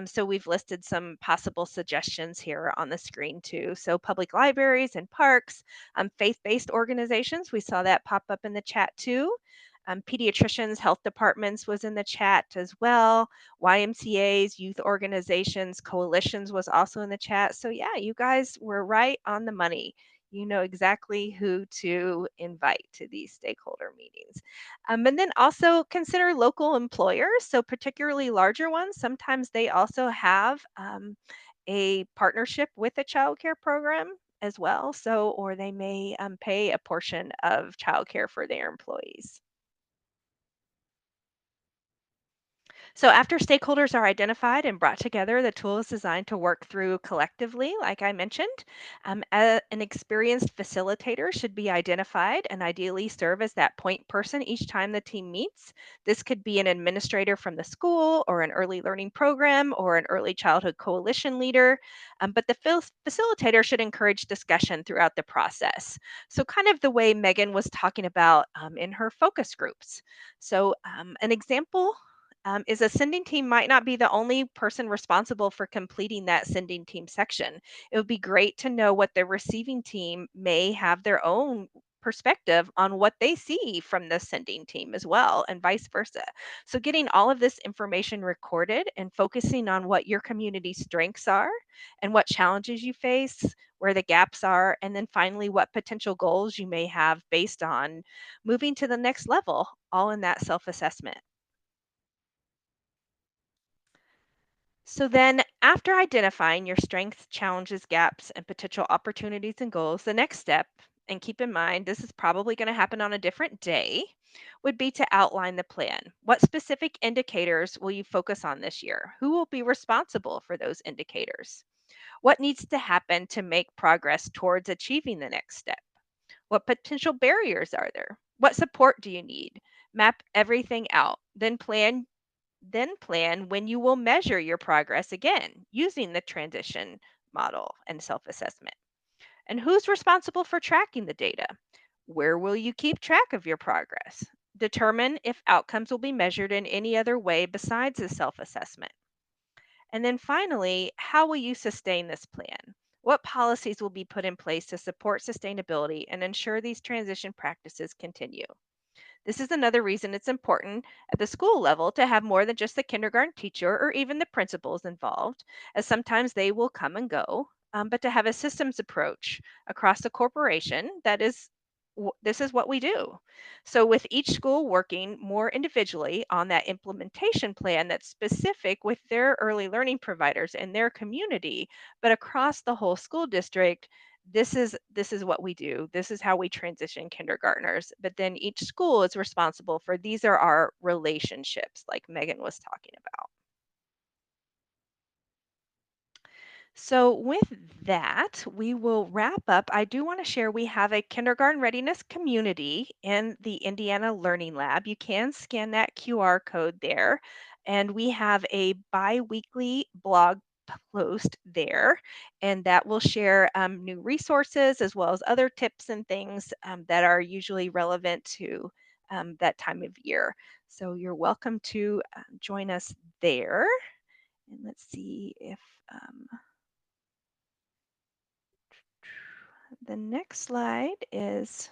So we've listed some possible suggestions here on the screen too. So public libraries and parks, faith-based organizations, we saw that pop up in the chat too. Pediatricians, health departments was in the chat as well. YMCA's, youth organizations, coalitions was also in the chat. So, yeah, you guys were right on the money. You know exactly who to invite to these stakeholder meetings. And then also consider local employers. So, particularly larger ones, sometimes they also have a partnership with a childcare program as well. So, or they may pay a portion of childcare for their employees. So, after stakeholders are identified and brought together, the tool is designed to work through collectively, like I mentioned. An experienced facilitator should be identified and ideally serve as that point person each time the team meets. This could be an administrator from the school, or an early learning program, or an early childhood coalition leader. But the facilitator should encourage discussion throughout the process. So, kind of the way Megan was talking about in her focus groups. So, an example is a sending team might not be the only person responsible for completing that sending team section. It would be great to know what the receiving team may have their own perspective on what they see from the sending team as well, and vice versa. So, getting all of this information recorded and focusing on what your community strengths are and what challenges you face, where the gaps are, and then finally what potential goals you may have based on moving to the next level, all in that self assessment. So then, after identifying your strengths, challenges, gaps, and potential opportunities and goals, the next step, and keep in mind this is probably going to happen on a different day, would be to outline the plan. What specific indicators will you focus on this year? Who will be responsible for those indicators? What needs to happen to make progress towards achieving the next step? What potential barriers are there? What support do you need? Map everything out. Then plan when you will measure your progress again using the transition model and self assessment. And who's responsible for tracking the data? Where will you keep track of your progress? Determine if outcomes will be measured in any other way besides a self assessment. And then finally, how will you sustain this plan? What policies will be put in place to support sustainability and ensure these transition practices continue? This is another reason it's important at the school level to have more than just the kindergarten teacher or even the principals involved, as sometimes they will come and go, but to have a systems approach across the corporation that is this is what we do. So, with each school working more individually on that implementation plan that's specific with their early learning providers and their community, but across the whole school district, this is what we do. This is how we transition kindergartners. But then each school is responsible for these are our relationships, like Megan was talking about. So, with that, we will wrap up. I do want to share we have a kindergarten readiness community in the Indiana Learning Lab. You can scan that QR code there, and we have a bi weekly blog post there, and that will share new resources as well as other tips and things that are usually relevant to that time of year. So, you're welcome to join us there. And let's see if. The next slide is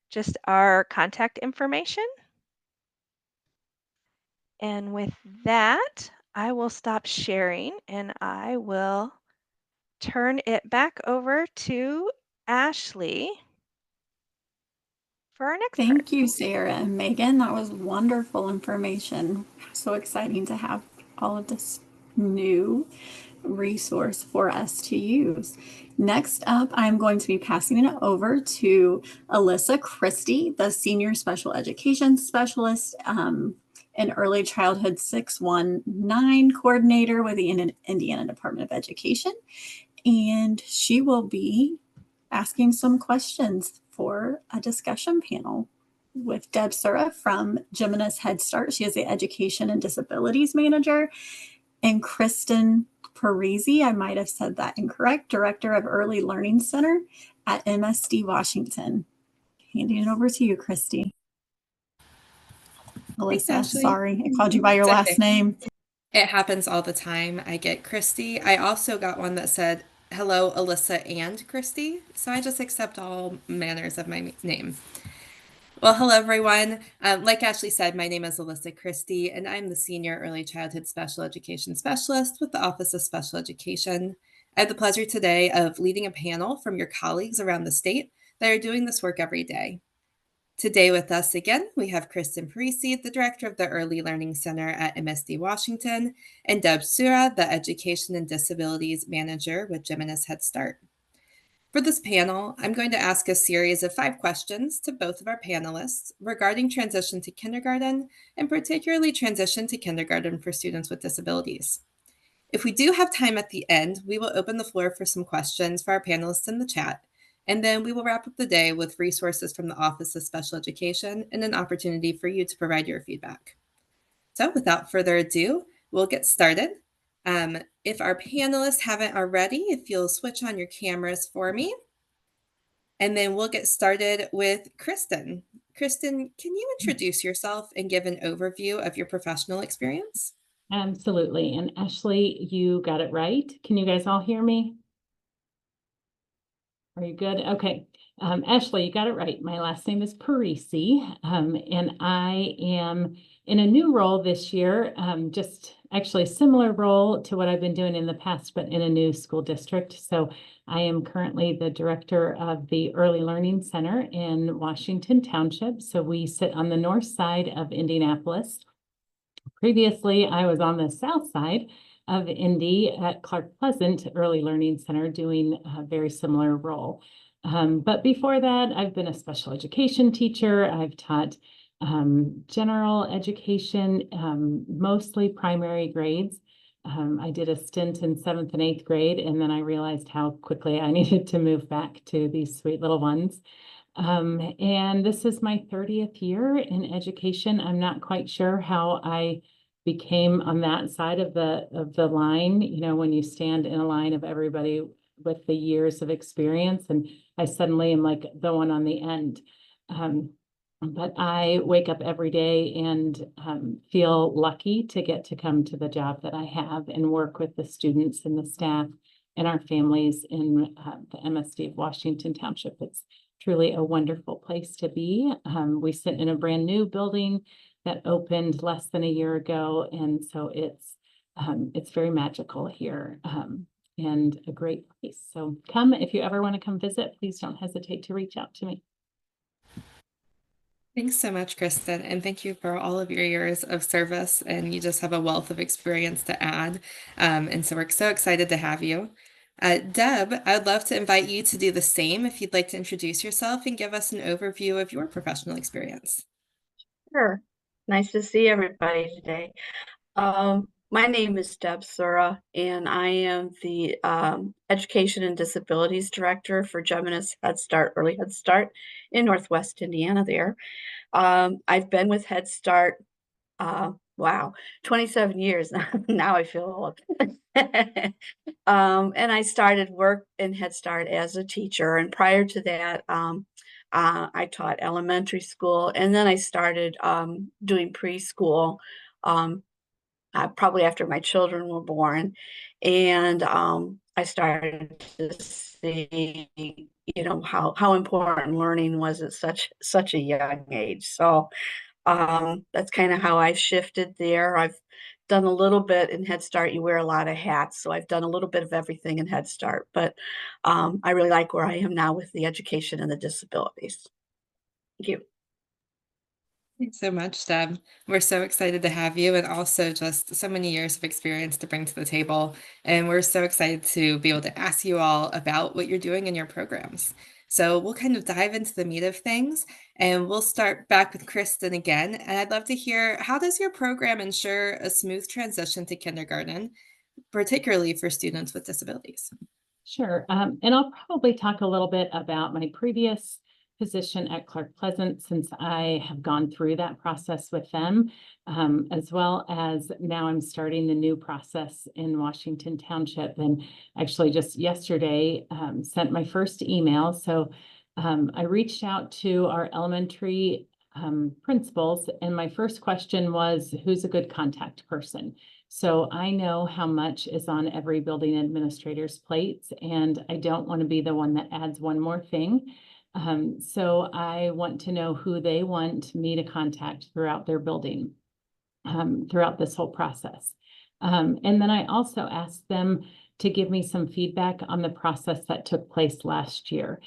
just our contact information. And with that, I will stop sharing and I will turn it back over to Ashley for our next part. Thank you, Sarah and Megan. That was wonderful information. So exciting to have all of this new resource for us to use. Next up, I'm going to be passing it over to Alyssa Christie, the Senior Special Education Specialist and Early Childhood 619 Coordinator with the Indiana Department of Education. And she will be asking some questions for a discussion panel with Deb Sura from Jimenez Head Start. She is the Education and Disabilities Manager, and Kristen Parisi, I might have said that incorrect, Director of Early Learning Center at MSD Washington. Handing it over to you, Christy. Thanks, Alyssa, Ashley. sorry, I called you by your last name. It happens all the time. I get Christy. I also got one that said, hello, Alyssa and Christy. So I just accept all manners of my name. Well, hello, everyone. Like Ashley said, my name is Alyssa Christie, and I'm the Senior Early Childhood Special Education Specialist with the Office of Special Education. I have the pleasure today of leading a panel from your colleagues around the state that are doing this work every day. Today with us again, we have Kristen Parisi, the Director of the Early Learning Center at MSD Washington, and Deb Sura, the Education and Disabilities Manager with Jimenez Head Start. For this panel, I'm going to ask a series of 5 questions to both of our panelists regarding transition to kindergarten, and particularly transition to kindergarten for students with disabilities. If we do have time at the end, we will open the floor for some questions for our panelists in the chat, and then we will wrap up the day with resources from the Office of Special Education and an opportunity for you to provide your feedback. So without further ado, we'll get started. If our panelists haven't already, if you'll switch on your cameras for me, and then we'll get started with Kristen. Kristen, can you introduce yourself and give an overview of your professional experience? Absolutely. And Ashley, you got it right. Can you guys all hear me? Are you good? Okay. Ashley, you got it right. My last name is Parisi, and I am in a new role this year, just actually a similar role to what I've been doing in the past, but in a new school district. So I am currently the director of the Early Learning Center in Washington Township. So we sit on the north side of Indianapolis. Previously, I was on the south side of Indy at Clark Pleasant Early Learning Center doing a very similar role. But before that, I've been a special education teacher. I've taught general education, mostly primary grades. I did a stint in 7th and 8th grade, and then I realized how quickly I needed to move back to these sweet little ones. And this is my 30th year in education. I'm not quite sure how I became on that side of the line. You know, when you stand in a line of everybody with the years of experience, and I suddenly am like the one on the end. But I wake up every day and feel lucky to get to come to the job that I have and work with the students and the staff and our families in the MSD of Washington Township. It's truly a wonderful place to be. We sit in a brand new building that opened less than a year ago, and so it's very magical here, and a great place. So come, if you ever want to come visit, please don't hesitate to reach out to me. Thanks so much, Kristen, and thank you for all of your years of service. And you just have a wealth of experience to add. And so we're so excited to have you. Deb, I'd love to invite you to do the same if you'd like to introduce yourself and give us an overview of your professional experience. Sure. Nice to see everybody today. My name is Deb Sura, and I am the Education and Disabilities Director for Geminis Head Start, Early Head Start in Northwest Indiana there. I've been with Head Start, wow, 27 years now. Now I feel old. And I started work in Head Start as a teacher. And prior to that, I taught elementary school. And then I started doing preschool probably after my children were born. And I started to see, how important learning was at such a young age. So that's kind of how I shifted there. I've done a little bit in Head Start. You wear a lot of hats, so I've done a little bit of everything in Head Start. But I really like where I am now with the education and the disabilities. Thank you. Thanks so much, Deb. We're so excited to have you, and also just so many years of experience to bring to the table. And we're so excited to be able to ask you all about what you're doing in your programs. So we'll kind of dive into the meat of things, and we'll start back with Kristen again. And I'd love to hear, how does your program ensure a smooth transition to kindergarten, particularly for students with disabilities? Sure. And I'll probably talk a little bit about my previous position at Clark Pleasant, since I have gone through that process with them, as well as now I'm starting the new process in Washington Township. And actually just yesterday sent my first email. So I reached out to our elementary principals, and my first question was, who's a good contact person? So I know how much is on every building administrator's plates, and I don't want to be the one that adds one more thing. So I want to know who they want me to contact throughout their building, throughout this whole process. And then I also asked them to give me some feedback on the process that took place last year.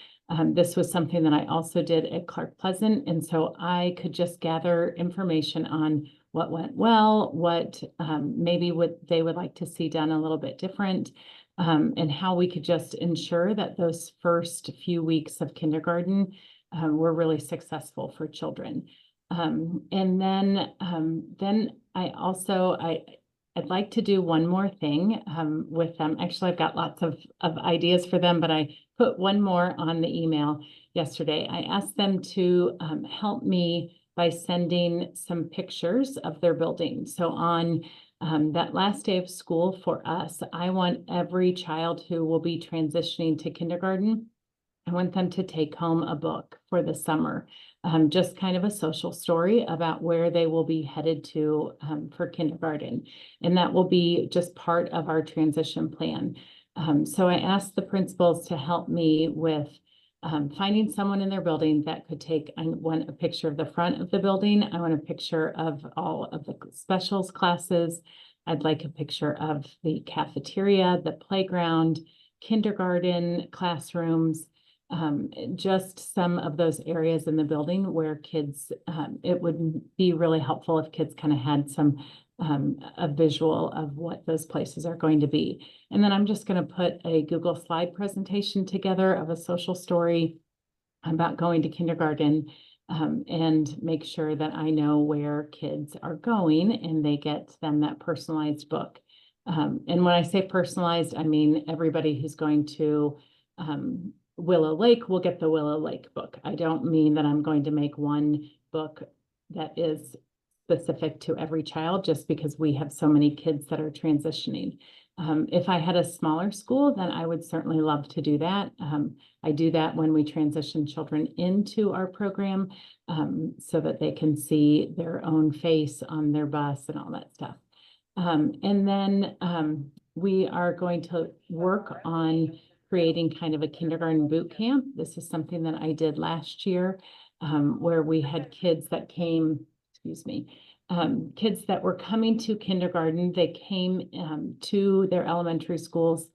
This was something that I also did at Clark Pleasant, and so I could just gather information on what went well, what maybe they would like to see done a little bit different, and how we could just ensure that those first few weeks of kindergarten were really successful for children. And then I'd like to do one more thing with them. Actually, I've got lots of ideas for them, but I put one more on the email yesterday. I asked them to help me by sending some pictures of their building. So on that last day of school for us, I want every child who will be transitioning to kindergarten, I want them to take home a book for the summer, just kind of a social story about where they will be headed to for kindergarten. And that will be just part of our transition plan. So I asked the principals to help me with finding someone in their building that could take, I want a picture of the front of the building. I want a picture of all of the specials classes. I'd like a picture of the cafeteria, the playground, kindergarten classrooms, just some of those areas in the building where kids, it would be really helpful if kids kind of had a visual of what those places are going to be. And then I'm just going to put a Google slide presentation together of a social story about going to kindergarten, and make sure that I know where kids are going and they get them that personalized book. And when I say personalized, I mean everybody who's going to Willow Lake will get the Willow Lake book. I don't mean that I'm going to make one book that is specific to every child just because we have so many kids that are transitioning. If I had a smaller school, then I would certainly love to do that. I do that when we transition children into our program, so that they can see their own face on their bus and all that stuff. And then we are going to work on creating kind of a kindergarten boot camp. This is something that I did last year, where we had kids that came, excuse me, kids that were coming to kindergarten. They came to their elementary schools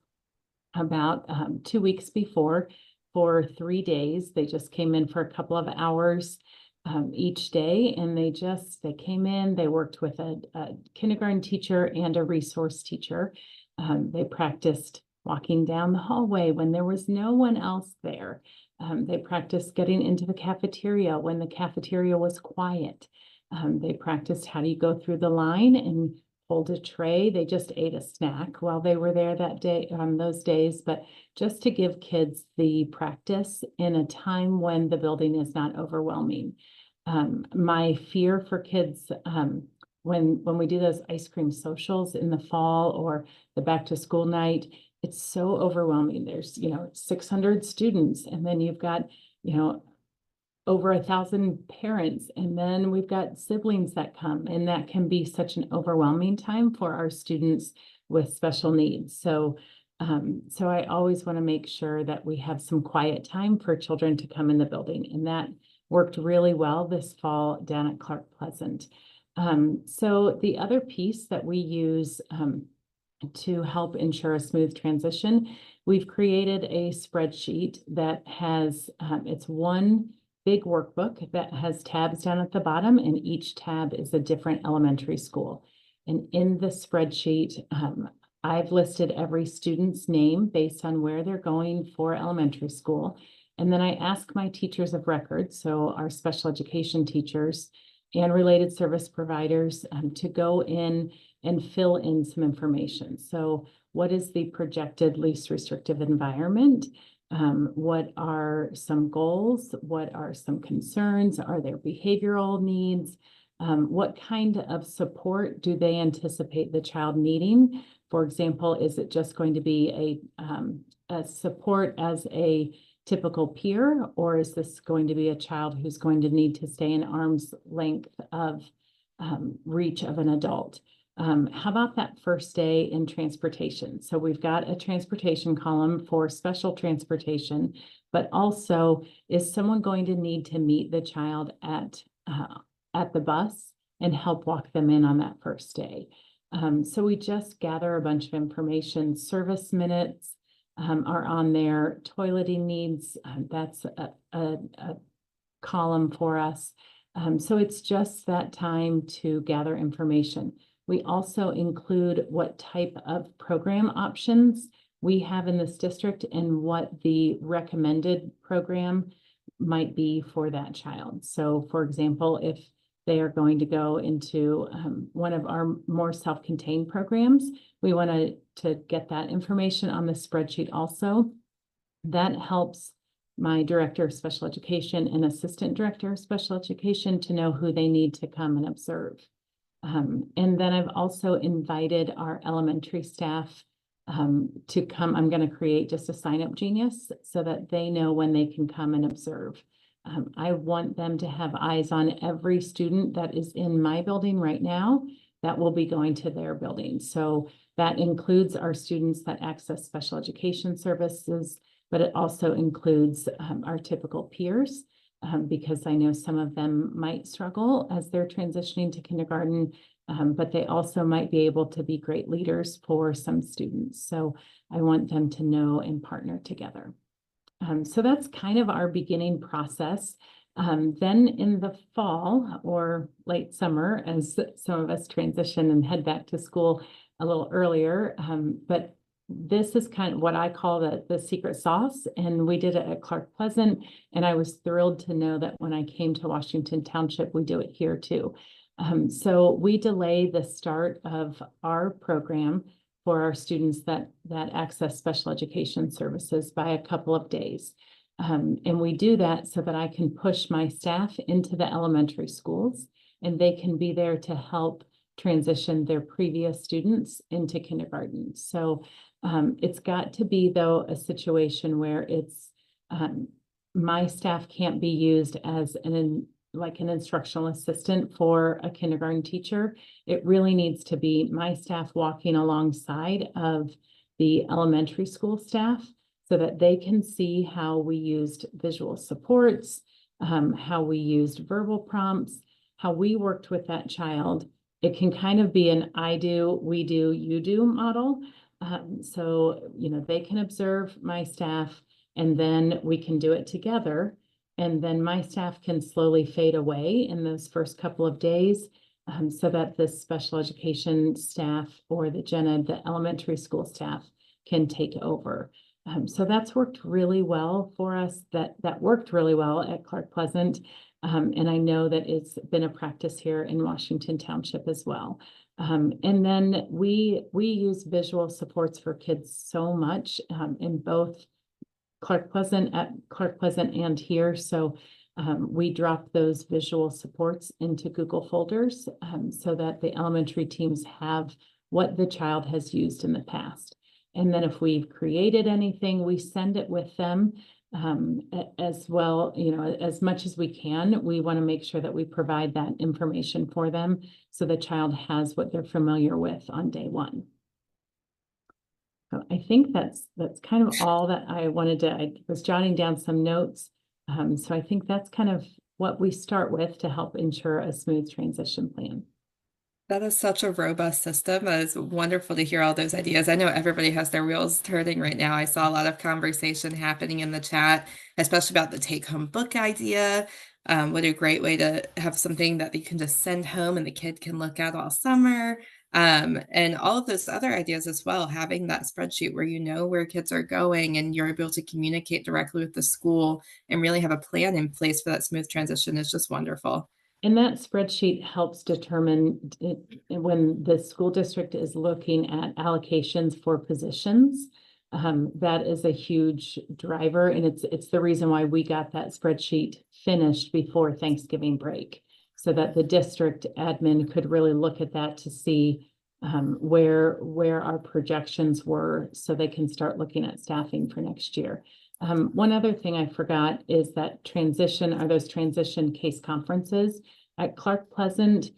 about 2 weeks before for 3 days. They just came in for a couple of hours each day, and they came in, they worked with a kindergarten teacher and a resource teacher. They practiced walking down the hallway when there was no one else there. They practiced getting into the cafeteria when the cafeteria was quiet. They practiced how do you go through the line and hold a tray. They just ate a snack while they were there that day, on those days, but just to give kids the practice in a time when the building is not overwhelming. My fear for kids, when we do those ice cream socials in the fall or the back to school night, it's so overwhelming. There's, 600 students, and then you've got, over 1,000 parents, and then we've got siblings that come, and that can be such an overwhelming time for our students with special needs. So I always want to make sure that we have some quiet time for children to come in the building, and that worked really well this fall down at Clark Pleasant. So the other piece that we use to help ensure a smooth transition, we've created a spreadsheet that has, it's one big workbook that has tabs down at the bottom, and each tab is a different elementary school. And in the spreadsheet, I've listed every student's name based on where they're going for elementary school. And then I ask my teachers of record, so our special education teachers and related service providers, to go in and fill in some information. So what is the projected least restrictive environment? What are some goals? What are some concerns? Are there behavioral needs? What kind of support do they anticipate the child needing? For example, is it just going to be a support as a typical peer, or is this going to be a child who's going to need to stay in arm's length of reach of an adult? How about that first day in transportation? So we've got a transportation column for special transportation, but also, is someone going to need to meet the child at the bus and help walk them in on that first day? So we just gather a bunch of information. Service minutes are on there. Toileting needs, that's a column for us. So it's just that time to gather information. We also include what type of program options we have in this district and what the recommended program might be for that child. So for example, if they are going to go into one of our more self-contained programs, we want to get that information on the spreadsheet also. That helps my director of special education and assistant director of special education to know who they need to come and observe. And then I've also invited our elementary staff to come. I'm going to create just a sign-up genius so that they know when they can come and observe. I want them to have eyes on every student that is in my building right now that will be going to their building. So that includes our students that access special education services, but it also includes our typical peers. Because I know some of them might struggle as they're transitioning to kindergarten, but they also might be able to be great leaders for some students. So I want them to know and partner together. So that's kind of our beginning process. Then in the fall or late summer, as some of us transition and head back to school a little earlier, but this is kind of what I call the secret sauce, and we did it at Clark Pleasant, and I was thrilled to know that when I came to Washington Township, we do it here too. So we delay the start of our program for our students that access special education services by a couple of days. And we do that so that I can push my staff into the elementary schools, and they can be there to help transition their previous students into kindergarten. So it's got to be, though, a situation where it's my staff can't be used as like an instructional assistant for a kindergarten teacher. It really needs to be my staff walking alongside of the elementary school staff so that they can see how we used visual supports, how we used verbal prompts, how we worked with that child. It can kind of be an I do, we do, you do model. So, they can observe my staff and then we can do it together. And then my staff can slowly fade away in those first couple of days so that the special education staff or the gen ed, the elementary school staff can take over. So that's worked really well for us. That worked really well at Clark Pleasant. And I know that it's been a practice here in Washington Township as well. And then we use visual supports for kids so much in both Clark Pleasant and here. So we drop those visual supports into Google folders so that the elementary teams have what the child has used in the past. And then if we've created anything, we send it with them as well. As much as we can, we want to make sure that we provide that information for them so the child has what they're familiar with on day one. So I think that's kind of all that I wanted to. I was jotting down some notes. So I think that's kind of what we start with to help ensure a smooth transition plan. That is such a robust system. It's wonderful to hear all those ideas. I know everybody has their wheels turning right now. I saw a lot of conversation happening in the chat, especially about the take-home book idea. What a great way to have something that you can just send home and the kid can look at all summer. And all of those other ideas as well, having that spreadsheet where you know where kids are going and you're able to communicate directly with the school and really have a plan in place for that smooth transition is just wonderful. And that spreadsheet helps determine when the school district is looking at allocations for positions. That is a huge driver, and it's the reason why we got that spreadsheet finished before Thanksgiving break, so that the district admin could really look at that to see where our projections were, so they can start looking at staffing for next year. One other thing I forgot is that those transition case conferences at Clark Pleasant.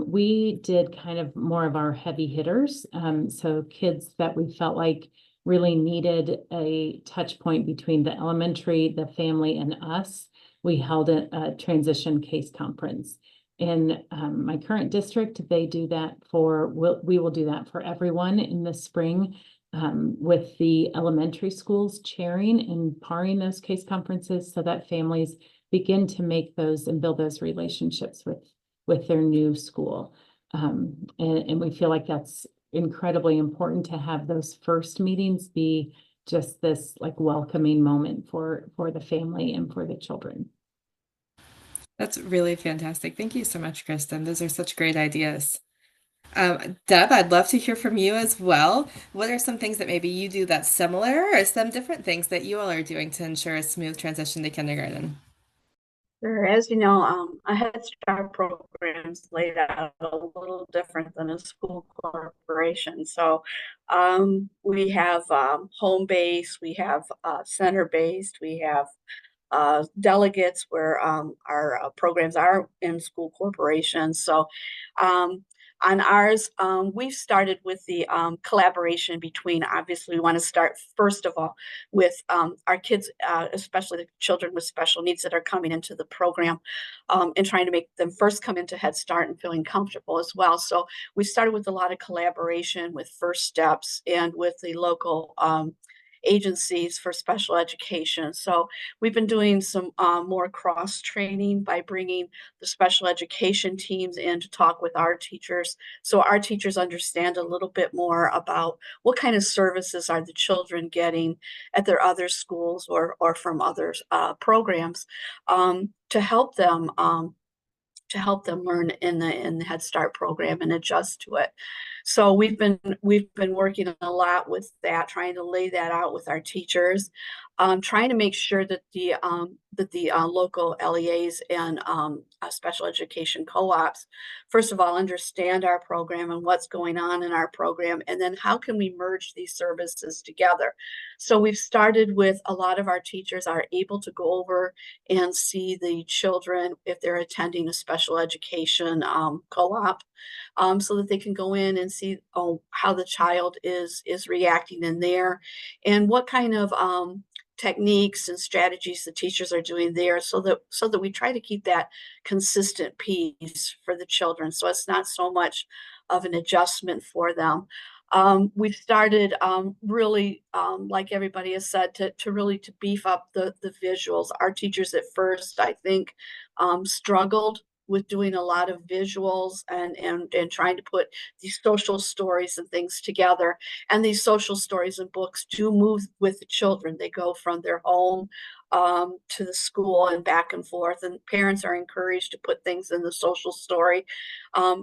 We did kind of more of our heavy hitters. So kids that we felt like really needed a touch point between the elementary, the family, and us. We held a transition case conference. In my current district, they do that we will do that for everyone in the spring. With the elementary schools chairing and paring those case conferences so that families begin to make those and build those relationships with their new school. And we feel like that's incredibly important to have those first meetings be just this like welcoming moment for the family and for the children. That's really fantastic. Thank you so much, Kristen. Those are such great ideas. Deb, I'd love to hear from you as well. What are some things that maybe you do that's similar or some different things that you all are doing to ensure a smooth transition to kindergarten? Sure. As you know, a Head Start program's laid out a little different than a school corporation. So we have home base, we have center based, we have delegates where our programs are in school corporations. So on ours, we've started with the collaboration between, obviously, we want to start first of all with our kids, especially the children with special needs that are coming into the program, and trying to make them first come into Head Start and feeling comfortable as well. So we started with a lot of collaboration with First Steps and with the local agencies for special education. So we've been doing some more cross training by bringing the special education teams in to talk with our teachers, so our teachers understand a little bit more about what kind of services are the children getting at their other schools or from other programs, to help them learn in the Head Start program and adjust to it. So we've been working a lot with that, trying to lay that out with our teachers. trying to make sure that the local LEAs and special education co-ops, first of all, understand our program and what's going on in our program, and then how can we merge these services together. So we've started with a lot of our teachers are able to go over and see the children if they're attending a special education co-op, so that they can go in and see how the child is reacting in there, and what kind of techniques and strategies the teachers are doing there, so that we try to keep that consistent piece for the children, so it's not so much of an adjustment for them. We've started really, like everybody has said, to really to beef up the visuals. Our teachers at first, I think, struggled with doing a lot of visuals and trying to put these social stories and things together. And these social stories and books do move with the children. They go from their home to the school and back and forth. And parents are encouraged to put things in the social story,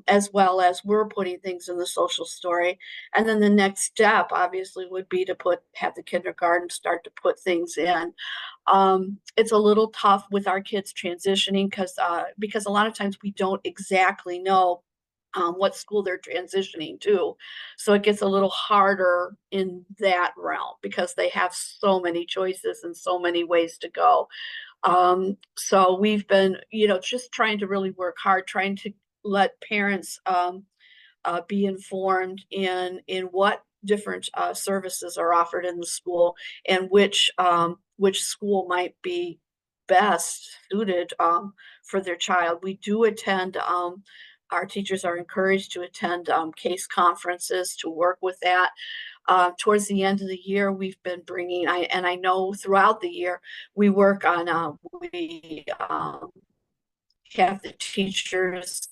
as well as we're putting things in the social story. And then the next step, obviously, would be to have the kindergarten start to put things in. It's a little tough with our kids transitioning because a lot of times we don't exactly know what school they're transitioning to. So it gets a little harder in that realm because they have so many choices and so many ways to go. So we've been, just trying to really work hard, trying to let parents be informed in what different services are offered in the school, and which school might be best suited for their child. We do attend. Our teachers are encouraged to attend case conferences to work with that. Towards the end of the year, we've been bringing. I know throughout the year we work on. We have the teachers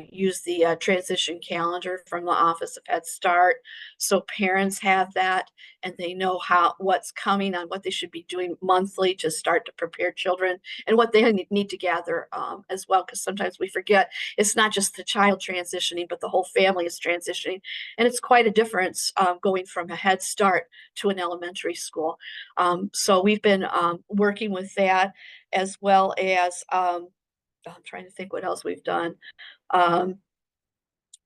use the transition calendar from the Office of Head Start, so parents have that and they know what's coming on what they should be doing monthly to start to prepare children, and what they need to gather as well, because sometimes we forget it's not just the child transitioning, but the whole family is transitioning, and it's quite a difference going from a Head Start to an elementary school. So we've been working with that, as well as I'm trying to think what else we've done, um,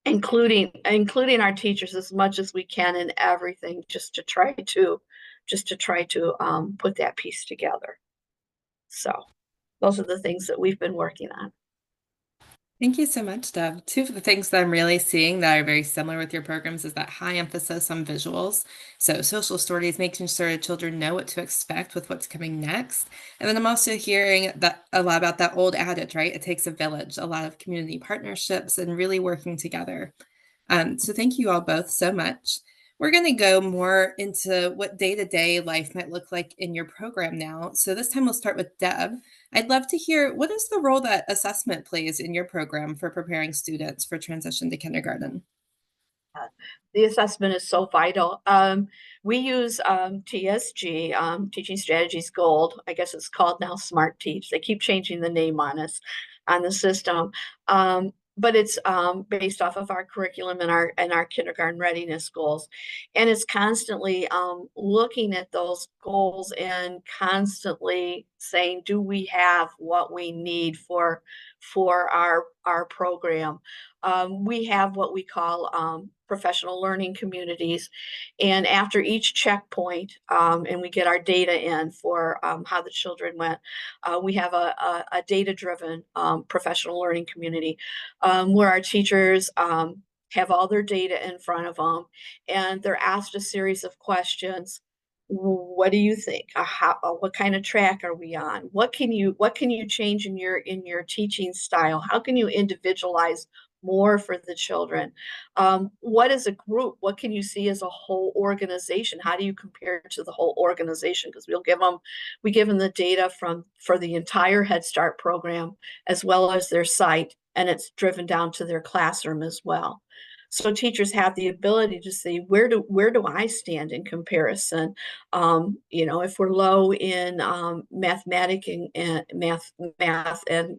including our teachers as much as we can in everything, just to try to put that piece together. So those are the things that we've been working on. Thank you so much, Deb. Two of the things that I'm really seeing that are very similar with your programs is that high emphasis on visuals. So social stories, making sure children know what to expect with what's coming next. And then I'm also hearing that a lot about that old adage, right? It takes a village, a lot of community partnerships and really working together. So thank you all both so much. We're going to go more into what day-to-day life might look like in your program now. So this time we'll start with Deb. I'd love to hear, what is the role that assessment plays in your program for preparing students for transition to kindergarten? The assessment is so vital. We use TSG, Teaching Strategies Gold. I guess it's called now Smart Teach. They keep changing the name on us, on the system. But it's based off of our curriculum and our kindergarten readiness goals. And it's constantly looking at those goals and constantly saying, do we have what we need for our program? We have what we call professional learning communities. And after each checkpoint, and we get our data in for how the children went, we have a data-driven professional learning community where our teachers have all their data in front of them, and they're asked a series of questions. What do you think? What kind of track are we on? What can you change in your teaching style? How can you individualize more for the children? What is a group? What can you see as a whole organization? How do you compare to the whole organization? Because we give them the data for the entire Head Start program as well as their site, and it's driven down to their classroom as well. So teachers have the ability to see, where do I stand in comparison? If we're low in mathematics and math and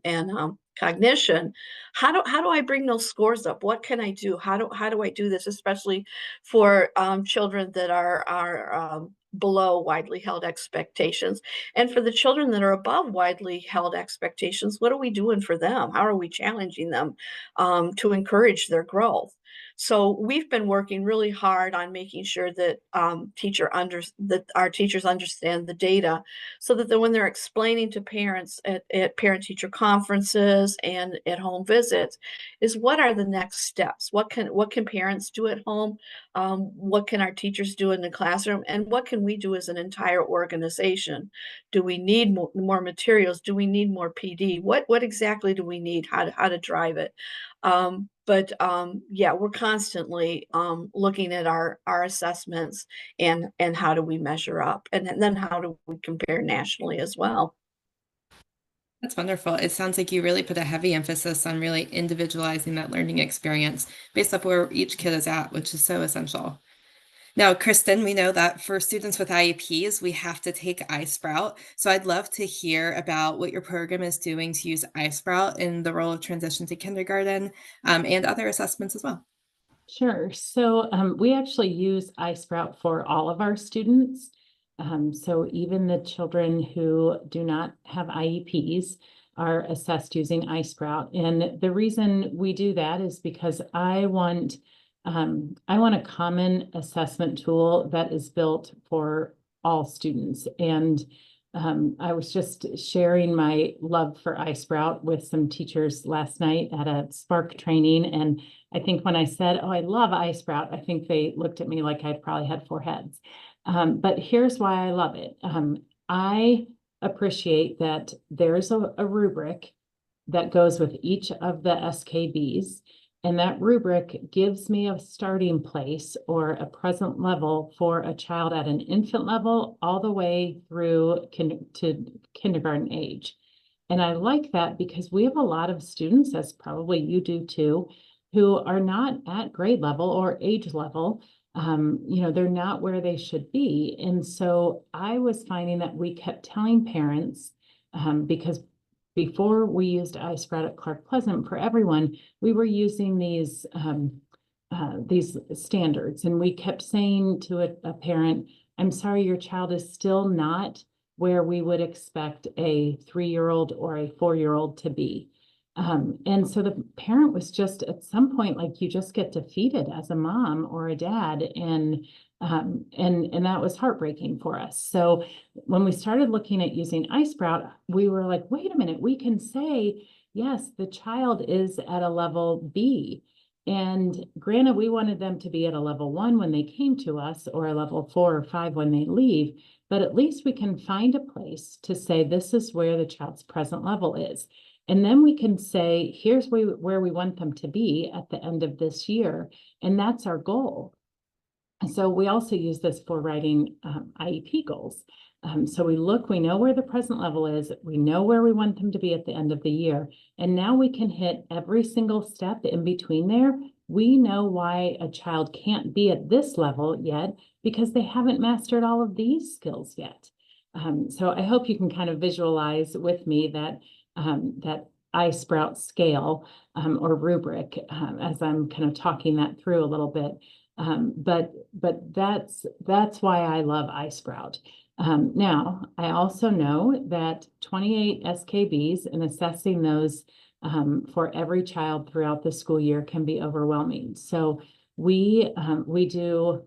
cognition, how do I bring those scores up? What can I do? How do I do this, especially for children that are below widely held expectations. And for the children that are above widely held expectations, what are we doing for them? How are we challenging them to encourage their growth? So we've been working really hard on making sure that that our teachers understand the data, so that when they're explaining to parents at parent-teacher conferences and at home visits, is what are the next steps? What can parents do at home? What can our teachers do in the classroom? And what can we do as an entire organization? Do we need more materials? Do we need more PD? What exactly do we need? How to drive it? Yeah, we're constantly looking at our assessments and how do we measure up, and then how do we compare nationally as well. That's wonderful. It sounds like you really put a heavy emphasis on really individualizing that learning experience based off where each kid is at, which is so essential. Now, Kristen, we know that for students with IEPs, we have to take iSprout. So I'd love to hear about what your program is doing to use iSprout in the role of transition to kindergarten, and other assessments as well. Sure. So we actually use iSprout for all of our students. So even the children who do not have IEPs are assessed using iSprout. And the reason we do that is because I want a common assessment tool that is built for all students. And I was just sharing my love for iSprout with some teachers last night at a Spark training. And I think when I said, "Oh, I love iSprout," I think they looked at me like I'd probably had 4 heads. But here's why I love it. I appreciate that there's a rubric that goes with each of the SKBs. And that rubric gives me a starting place or a present level for a child at an infant level all the way through to kindergarten age. And I like that because we have a lot of students, as probably you do too, who are not at grade level or age level. They're not where they should be. And so I was finding that we kept telling parents, because before we used iSprout at Clark Pleasant for everyone, we were using these standards, and we kept saying to a parent, "I'm sorry, your child is still not where we would expect a 3-year-old or a 4-year-old to be." And so the parent was just at some point, like, you just get defeated as a mom or a dad, and that was heartbreaking for us. So when we started looking at using iSprout, we were like, wait a minute, we can say, yes, the child is at a level B. And granted, we wanted them to be at a level 1 when they came to us, or a level 4 or 5 when they leave, but at least we can find a place to say, this is where the child's present level is. And then we can say, here's where we want them to be at the end of this year. And that's our goal. So we also use this for writing IEP goals. So we know where the present level is, we know where we want them to be at the end of the year, and now we can hit every single step in between there. We know why a child can't be at this level yet because they haven't mastered all of these skills yet. So I hope you can kind of visualize with me that iSprout scale or rubric as I'm kind of talking that through a little bit. But that's why I love iSprout. Now, I also know that 28 SKBs and assessing those for every child throughout the school year can be overwhelming. So we do,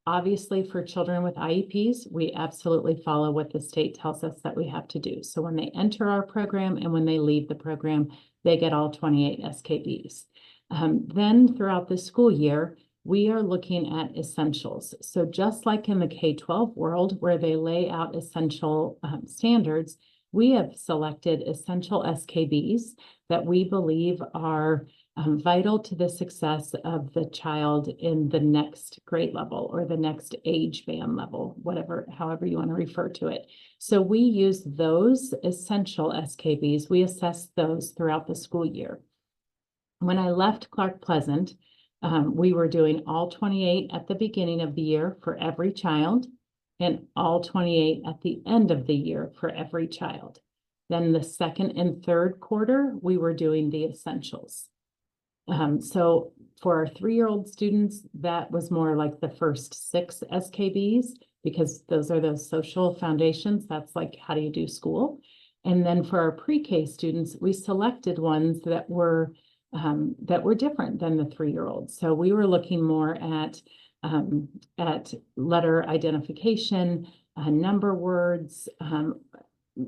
obviously, for children with IEPs, we absolutely follow what the state tells us that we have to do. So when they enter our program and when they leave the program, they get all 28 SKBs. Then throughout the school year, we are looking at essentials. So just like in the K-12 world, where they lay out essential standards, we have selected essential SKBs that we believe are vital to the success of the child in the next grade level or the next age band level, however you want to refer to it. So we use those essential SKBs, we assess those throughout the school year. When I left Clark Pleasant, we were doing all 28 at the beginning of the year for every child and all 28 at the end of the year for every child. Then the second and third quarter, we were doing the essentials. So for our 3-year-old students, that was more like the first 6 SKBs. because those are those social foundations. That's like, how do you do school? And then for our pre-K students, we selected ones that were different than the 3-year-olds. So we were looking more at letter identification, number words,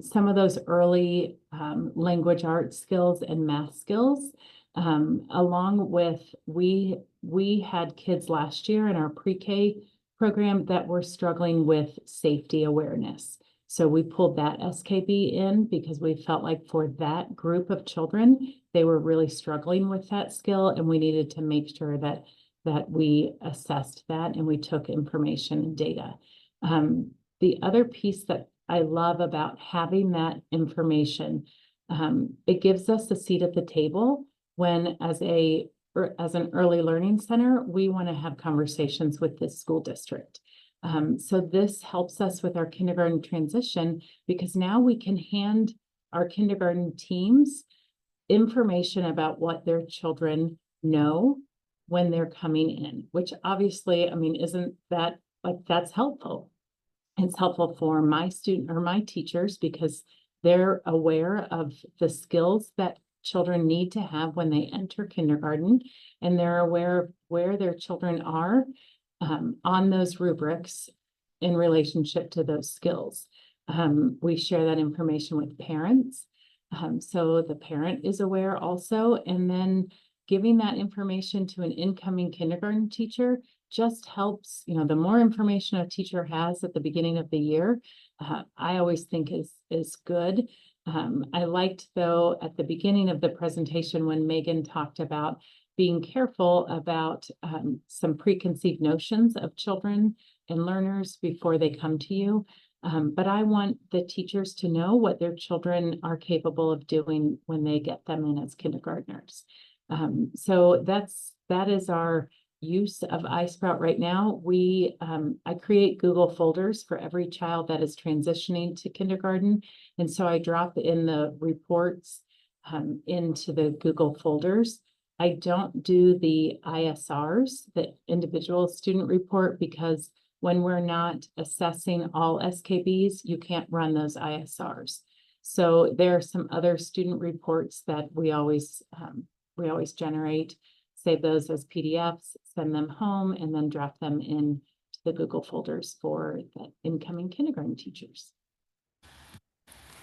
some of those early language arts skills and math skills, along with we had kids last year in our pre-K program that were struggling with safety awareness. So we pulled that SKB in because we felt like for that group of children, they were really struggling with that skill, and we needed to make sure that we assessed that and we took information and data. The other piece that I love about having that information, it gives us a seat at the table when, as an early learning center, we want to have conversations with this school district. So this helps us with our kindergarten transition, because now we can hand our kindergarten teams information about what their children know when they're coming in, which obviously, I mean, isn't that like, that's helpful. It's helpful for my student or my teachers because they're aware of the skills that children need to have when they enter kindergarten, and they're aware of where their children are on those rubrics in relationship to those skills. We share that information with parents. So the parent is aware also, and then giving that information to an incoming kindergarten teacher just helps, the more information a teacher has at the beginning of the year, I always think is good. I liked, though, at the beginning of the presentation when Megan talked about being careful about some preconceived notions of children and learners before they come to you. But I want the teachers to know what their children are capable of doing when they get them in as kindergartners. So that is our use of iSprout right now. I create Google folders for every child that is transitioning to kindergarten. And so I drop in the reports into the Google folders. I don't do the ISRs, the individual student report, because when we're not assessing all SKBs, you can't run those ISRs. So there are some other student reports that we always generate, save those as PDFs, send them home, and then drop them in to the Google folders for the incoming kindergarten teachers.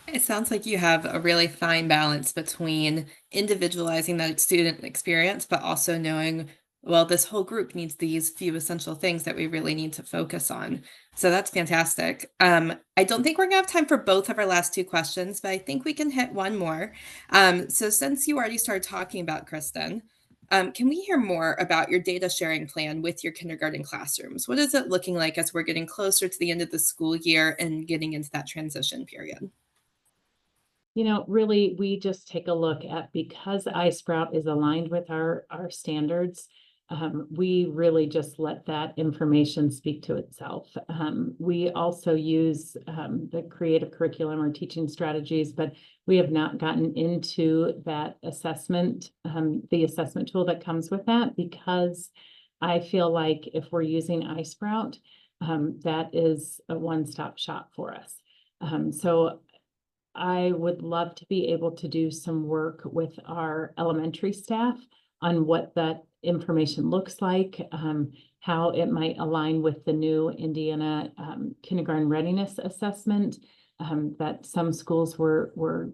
It sounds like you have a really fine balance between individualizing that student experience, but also knowing, well, this whole group needs these few essential things that we really need to focus on. So that's fantastic. I don't think we're gonna have time for both of our last two questions, but I think we can hit one more. So since you already started talking about Kristen, can we hear more about your data sharing plan with your kindergarten classrooms? What is it looking like as we're getting closer to the end of the school year and getting into that transition period? Really, we just take a look at, because iSprout is aligned with our standards, we really just let that information speak to itself. We also use the creative curriculum or teaching strategies, but we have not gotten into that assessment, the assessment tool that comes with that, because I feel like if we're using iSprout, that is a one-stop shop for us. So I would love to be able to do some work with our elementary staff on what that information looks like, how it might align with the new Indiana kindergarten readiness assessment that some schools were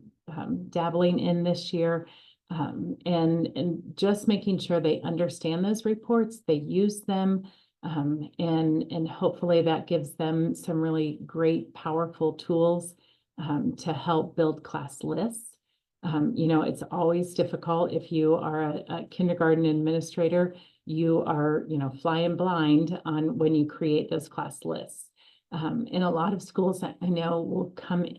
dabbling in this year, and just making sure they understand those reports, they use them, and hopefully that gives them some really great, powerful tools to help build class lists. It's always difficult if you are a kindergarten administrator, you are, flying blind on when you create those class lists. In a lot of schools, I know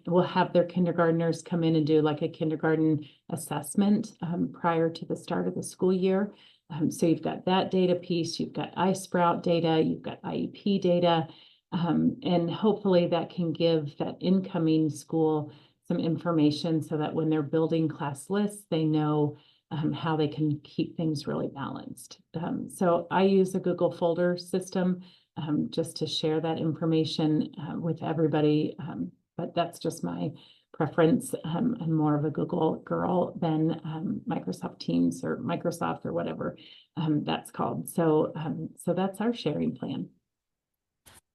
will have their kindergartners come in and do like a kindergarten assessment prior to the start of the school year. So you've got that data piece, you've got iSprout data, you've got IEP data. And hopefully that can give that incoming school some information so that when they're building class lists, they know how they can keep things really balanced. So I use a Google folder system. just to share that information with everybody. But that's just my preference. I'm more of a Google girl than Microsoft Teams or Microsoft or whatever that's called. So that's our sharing plan.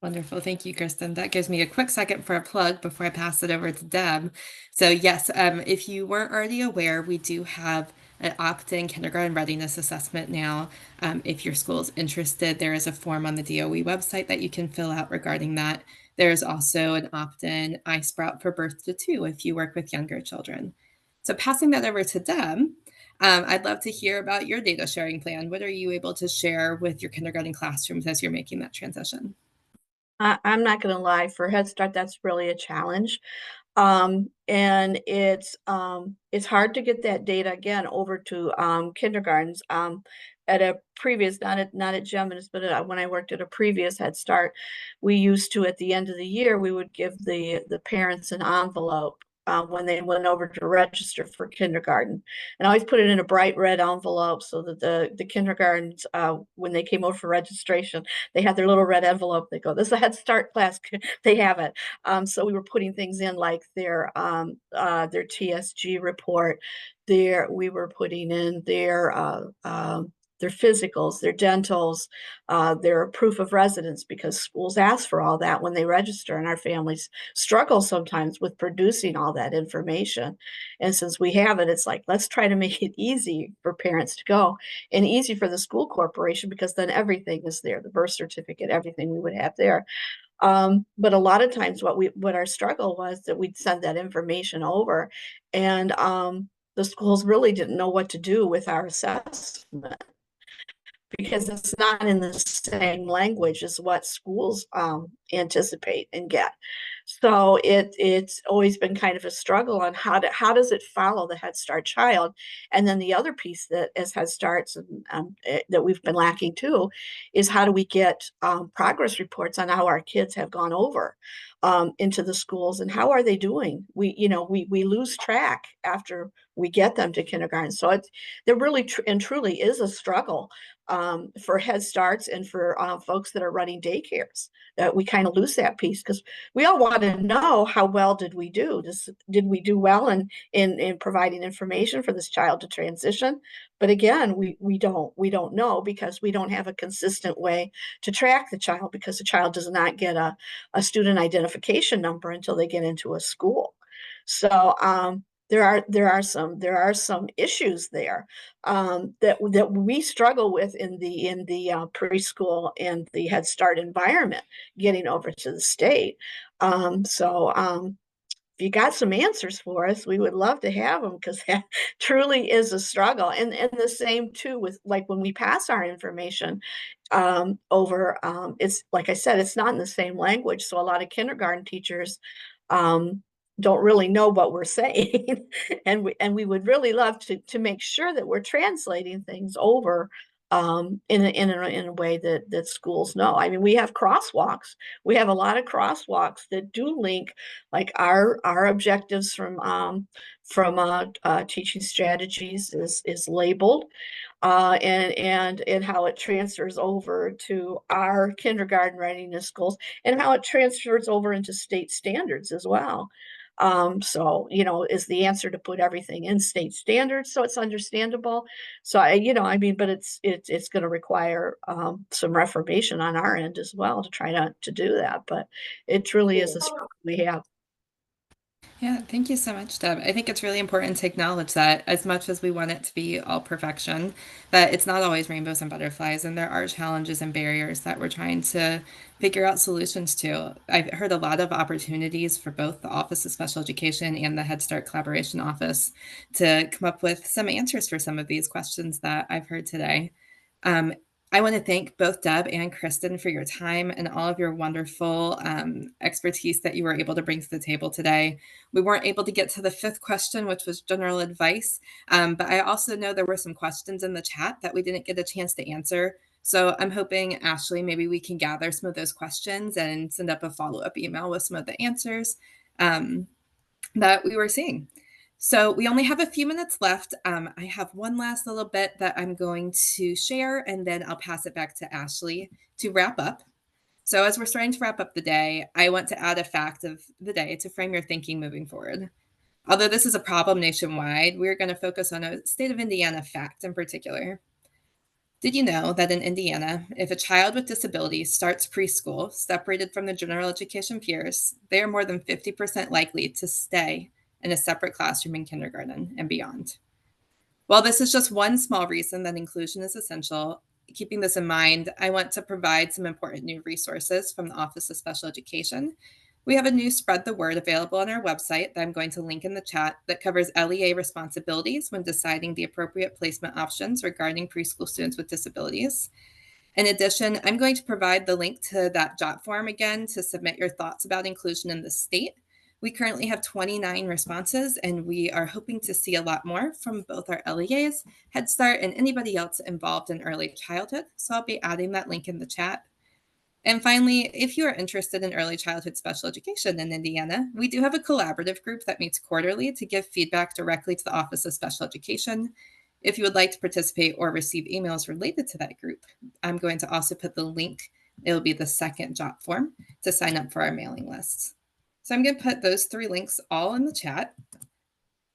Wonderful. Thank you, Kristen. That gives me a quick second for a plug before I pass it over to Deb. So yes, if you weren't already aware, we do have an opt-in kindergarten readiness assessment now. If your school is interested, there is a form on the DOE website that you can fill out regarding that. There's also an opt-in iSprout for birth to 2 if you work with younger children. So passing that over to Deb, I'd love to hear about your data sharing plan. What are you able to share with your kindergarten classrooms as you're making that transition? I'm not going to lie, for Head Start, that's really a challenge. And it's hard to get that data again over to kindergartens. At a previous, not at Geminis, but when I worked at a previous Head Start, we used to, at the end of the year, we would give the parents an envelope when they went over to register for kindergarten, and I always put it in a bright red envelope so that the kindergartens, when they came over for registration, they had their little red envelope. They go, "This is a Head Start class." They have it. So we were putting things in like their TSG report. We were putting in their physicals, their dentals, their proof of residence, because schools ask for all that when they register, and our families struggle sometimes with producing all that information. And since we have it, it's like, let's try to make it easy for parents to go, and easy for the school corporation, because then everything is there, the birth certificate, everything we would have there. But a lot of times what our struggle was that we'd send that information over, and the schools really didn't know what to do with our assessment, because it's not in the same language as what schools anticipate and get. So it's always been kind of a struggle on how does it follow the Head Start child. And then the other piece that as Head Starts that we've been lacking too is how do we get progress reports on how our kids have gone over into the schools, and how are they doing. We lose track after we get them to kindergarten. So there really and truly is a struggle for Head Starts and for folks that are running daycares, that we kind of lose that piece, because we all want to know, how well did we do? Did we do well in providing information for this child to transition? But again, we don't know, because we don't have a consistent way to track the child, because the child does not get a student identification number until they get into a school. So there are some issues there that we struggle with in the preschool and the Head Start environment, getting over to the state. If you got some answers for us, we would love to have them, because that truly is a struggle. And the same too with, like, when we pass our information over, it's like I said, it's not in the same language. So a lot of kindergarten teachers don't really know what we're saying. And we would really love to make sure that we're translating things over in a way that schools know. I mean, we have crosswalks. We have a lot of crosswalks that do link, like, our objectives from teaching strategies is labeled, and how it transfers over to our kindergarten readiness goals, and how it transfers over into state standards as well. So, is the answer to put everything in state standards so it's understandable. So I mean, but it's going to require some reformation on our end as well to try to do that. But it truly is a struggle we have. Yeah, thank you so much, Deb. I think it's really important to acknowledge that as much as we want it to be all perfection, that it's not always rainbows and butterflies, and there are challenges and barriers that we're trying to figure out solutions to. I've heard a lot of opportunities for both the Office of Special Education and the Head Start Collaboration Office to come up with some answers for some of these questions that I've heard today. I want to thank both Deb and Kristen for your time and all of your wonderful expertise that you were able to bring to the table today. We weren't able to get to the fifth question, which was general advice, but I also know there were some questions in the chat that we didn't get a chance to answer. So I'm hoping, Ashley, maybe we can gather some of those questions and send up a follow-up email with some of the answers that we were seeing. So we only have a few minutes left. I have one last little bit that I'm going to share, and then I'll pass it back to Ashley to wrap up. So as we're starting to wrap up the day, I want to add a fact of the day to frame your thinking moving forward. Although this is a problem nationwide, we're going to focus on a state of Indiana fact in particular. Did you know that in Indiana, if a child with disabilities starts preschool separated from the general education peers, they are more than 50% likely to stay in a separate classroom in kindergarten and beyond? While this is just one small reason that inclusion is essential, keeping this in mind, I want to provide some important new resources from the Office of Special Education. We have a new Spread the Word available on our website that I'm going to link in the chat that covers LEA responsibilities when deciding the appropriate placement options regarding preschool students with disabilities. In addition, I'm going to provide the link to that JOT form again to submit your thoughts about inclusion in the state. We currently have 29 responses, and we are hoping to see a lot more from both our LEAs, Head Start, and anybody else involved in early childhood. So I'll be adding that link in the chat. And finally, if you are interested in early childhood special education in Indiana, we do have a collaborative group that meets quarterly to give feedback directly to the Office of Special Education. If you would like to participate or receive emails related to that group, I'm going to also put the link. It'll be the second JOT form to sign up for our mailing lists. So I'm going to put those 3 links all in the chat.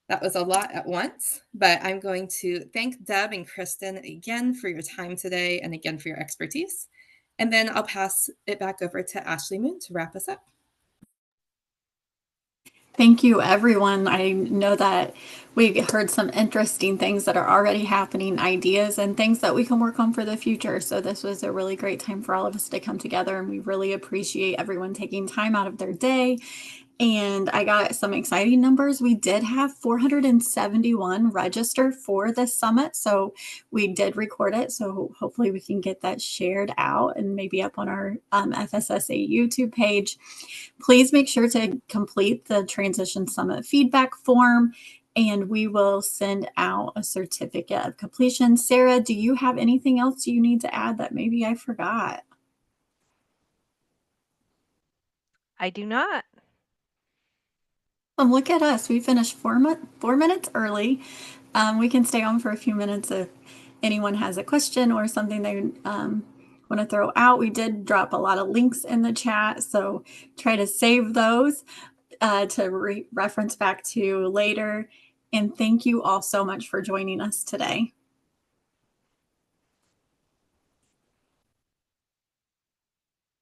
That was a lot at once, but I'm going to thank Deb and Kristen again for your time today and again for your expertise. And then I'll pass it back over to Ashley Moon to wrap us up. Thank you, everyone. I know that we heard some interesting things that are already happening, ideas and things that we can work on for the future. So this was a really great time for all of us to come together, and we really appreciate everyone taking time out of their day. And I got some exciting numbers. We did have 471 register for this summit. So we did record it. So hopefully we can get that shared out and maybe up on our FSSA YouTube page. Please make sure to complete the Transition Summit feedback form, and we will send out a certificate of completion. Sarah, do you have anything else you need to add that maybe I forgot? I do not. Look at us. We finished 4 minutes early. We can stay on for a few minutes if anyone has a question or something they want to throw out. We did drop a lot of links in the chat, so try to save those to reference back to later. And thank you all so much for joining us today.